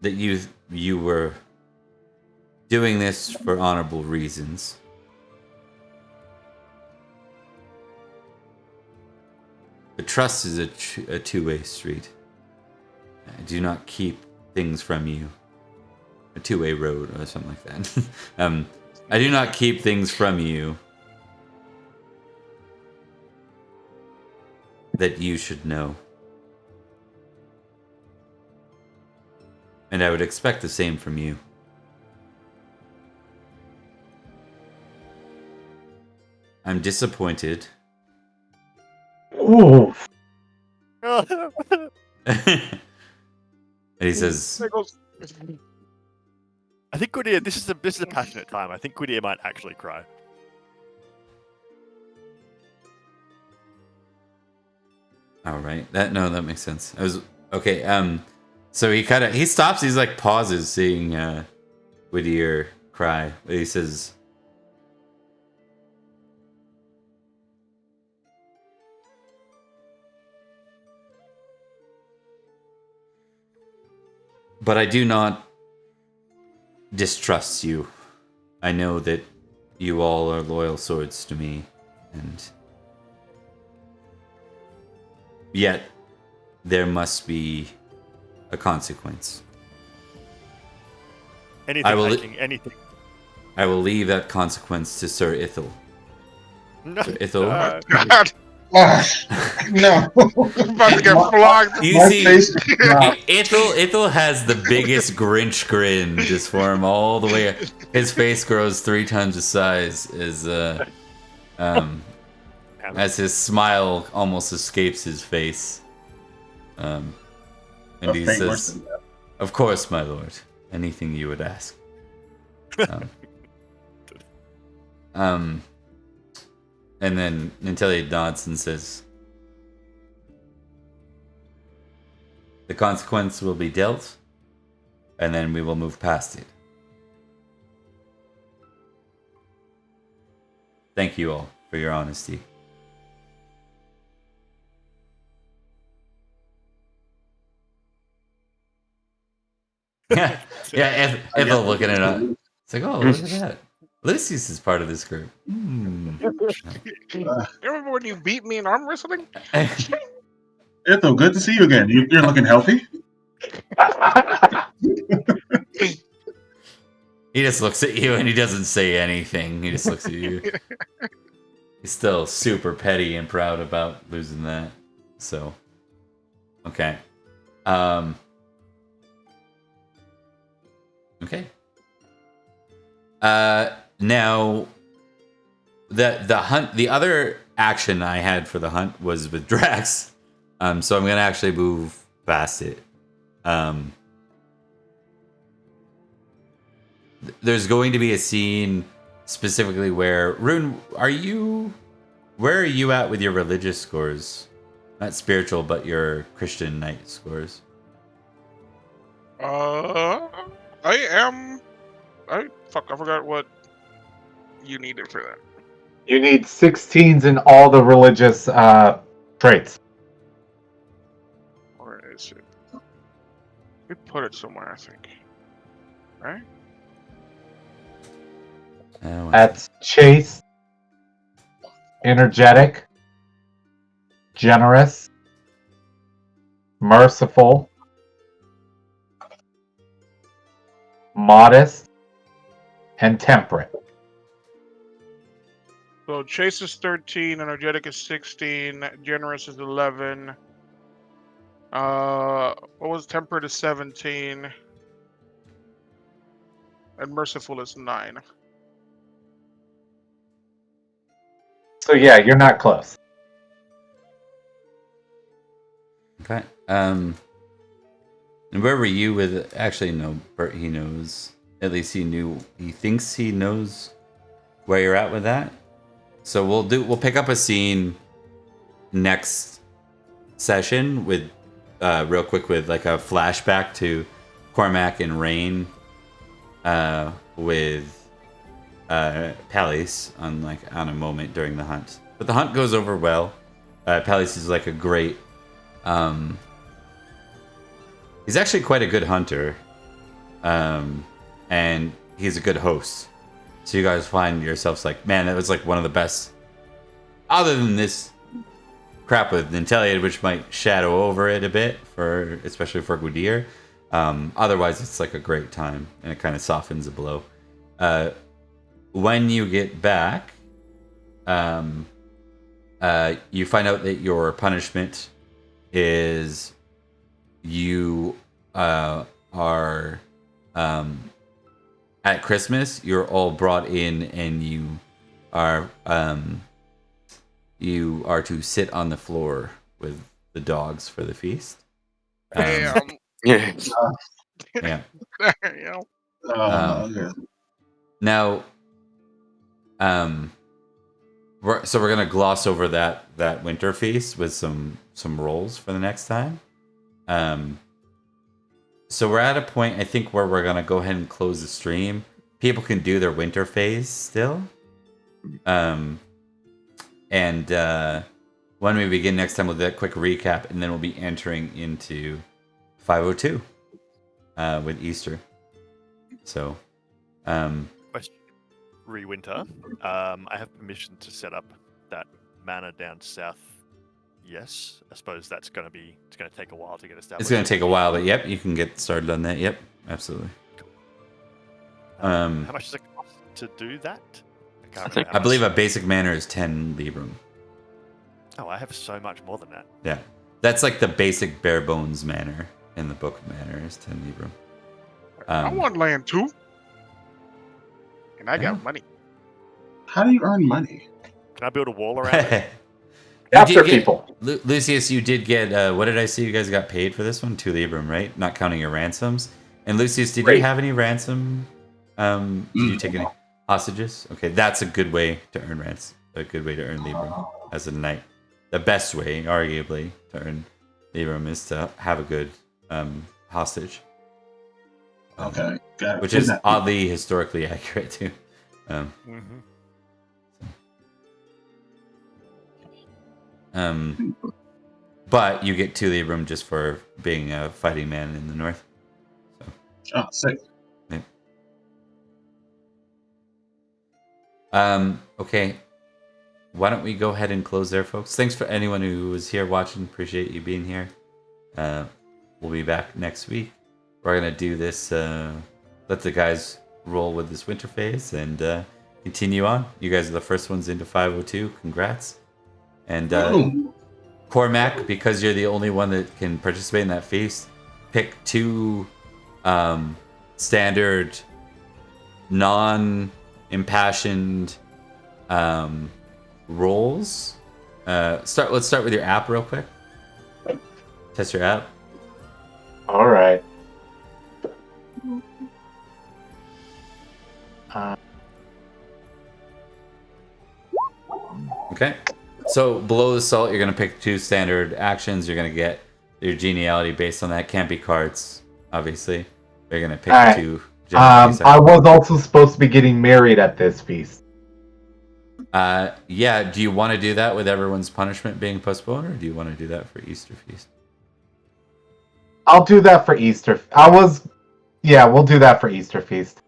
that you were doing this for honorable reasons. But trust is a two-way street. I do not keep things from you. A two-way road or something like that. I do not keep things from you that you should know. And I would expect the same from you. I'm disappointed. Ooh. And he says, I think Gwydir, this is a passionate time. I think Gwydir might actually cry. all right, that makes sense. I was okay. So he stops. He's like pauses, seeing Gwydir cry. But he says, But I do not distrust you. I know that you all are loyal swords to me, and yet there must be a consequence. Anything, I will- hiking, anything. I will leave that consequence to Sir Ithel. No, Sir Ithel? God, No. I'm about to get flogged. You My see, face- Ithel has the biggest Grinch grin just for him all the way. His face grows 3 times the size as his smile almost escapes his face. And he Nothing worse says, than that. "Of course, my lord. Anything you would ask." And then Nanteleod nods and says, "The consequence will be dealt, and then we will move past it. Thank you all for your honesty." Yeah, Ethel looking it up. It's like, oh, look at that. Lucius is part of this group. You remember when you beat me in arm wrestling? Ethel, good to see you again. You're looking healthy. He just looks at you and he doesn't say anything. He just looks at you. He's still super petty and proud about losing that. So, okay. Okay. Now, the hunt, the other action I had for the hunt was with Drax. So I'm gonna actually move past it. There's going to be a scene specifically where Rune, where are you at with your religious scores? Not spiritual, but your Christian knight scores. I forgot what you needed for that. You need 16s in all the religious traits. Where is it? We put it somewhere, I think. Right? That's chaste, energetic, generous, merciful, modest, and temperate. So Chase is 13, energetic is 16, generous is 11. What was temperate is 17, and merciful is 9. So yeah, you're not close. Okay. And where were you with? Actually, no. Bert, he knows. At least he knew. He thinks he knows where you're at with that. So we'll pick up a scene next session with real quick with like a flashback to Cormac and Rain with Palace on a moment during the hunt. But the hunt goes over well. Palace is like a great he's actually quite a good hunter. And he's a good host. So you guys find yourselves like, man, that was like one of the best, other than this crap with Nanteleod, which might shadow over it a bit, especially for Gwydir. Otherwise, it's like a great time, and it kind of softens the blow. When you get back, you find out that your punishment is you are at Christmas. You're all brought in, and you are to sit on the floor with the dogs for the feast. Damn. Yeah. Yeah. Yeah. Yeah. Now, we're gonna gloss over that winter feast with some rolls for the next time. So we're at a point, I think, where we're gonna go ahead and close the stream. People can do their winter phase still. And when we begin next time, we'll do a quick recap, and then we'll be entering into 502. with Easter. So, Question. Rewinter. I have permission to set up that manor down south. Yes, I suppose it's going to take a while to get established. it's going to take a while, but yep, you can get started on that. Yep, absolutely. How much does it cost to do that? I believe a basic manor is 10 librum. Oh, I have so much more than that. Yeah, that's like the basic bare bones manor in the Book of Manor is 10 librum. I want land too, and I Yeah. got money. How do you earn money? Can I build a wall around it? After people. Lucius, you did get, what did I see? You guys got paid for this one? 2 librum, right? Not counting your ransoms. And Lucius, did you have any ransom? Did you take any hostages? Okay, that's a good way to earn rents. A good way to earn librum as a knight. The best way, arguably, to earn librum is to have a good hostage. Okay, got it. Which is oddly historically accurate, too. But you get 2 librum just for being a fighting man in the north. So. Oh, sick. Yeah. Okay. Why don't we go ahead and close there, folks? Thanks for anyone who was here watching. Appreciate you being here. We'll be back next week. We're gonna do this. Let the guys roll with this winter phase and continue on. You guys are the first ones into 502. Congrats. And Cormac, because you're the only one that can participate in that feast, pick 2 standard, non-impassioned rolls. Let's start with your app real quick. Test your app. All right. Okay. So below the salt, you're gonna pick 2 standard actions. You're gonna get your geniality based on that. Can't be cards, obviously. You're gonna pick right. 2. I was also supposed to be getting married at this feast. Yeah. Do you want to do that with everyone's punishment being postponed, or do you want to do that for Easter feast? I'll do that for Easter. Yeah, we'll do that for Easter feast.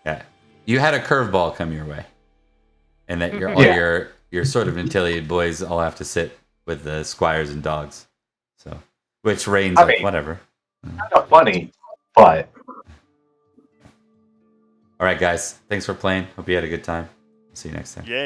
Yeah. You had a curveball come your way, and that your sort of Nanteleod boys all have to sit with the squires and dogs. So, which Rain's whatever. Kind of funny, but. All right, guys. Thanks for playing. Hope you had a good time. See you next time. Yeah.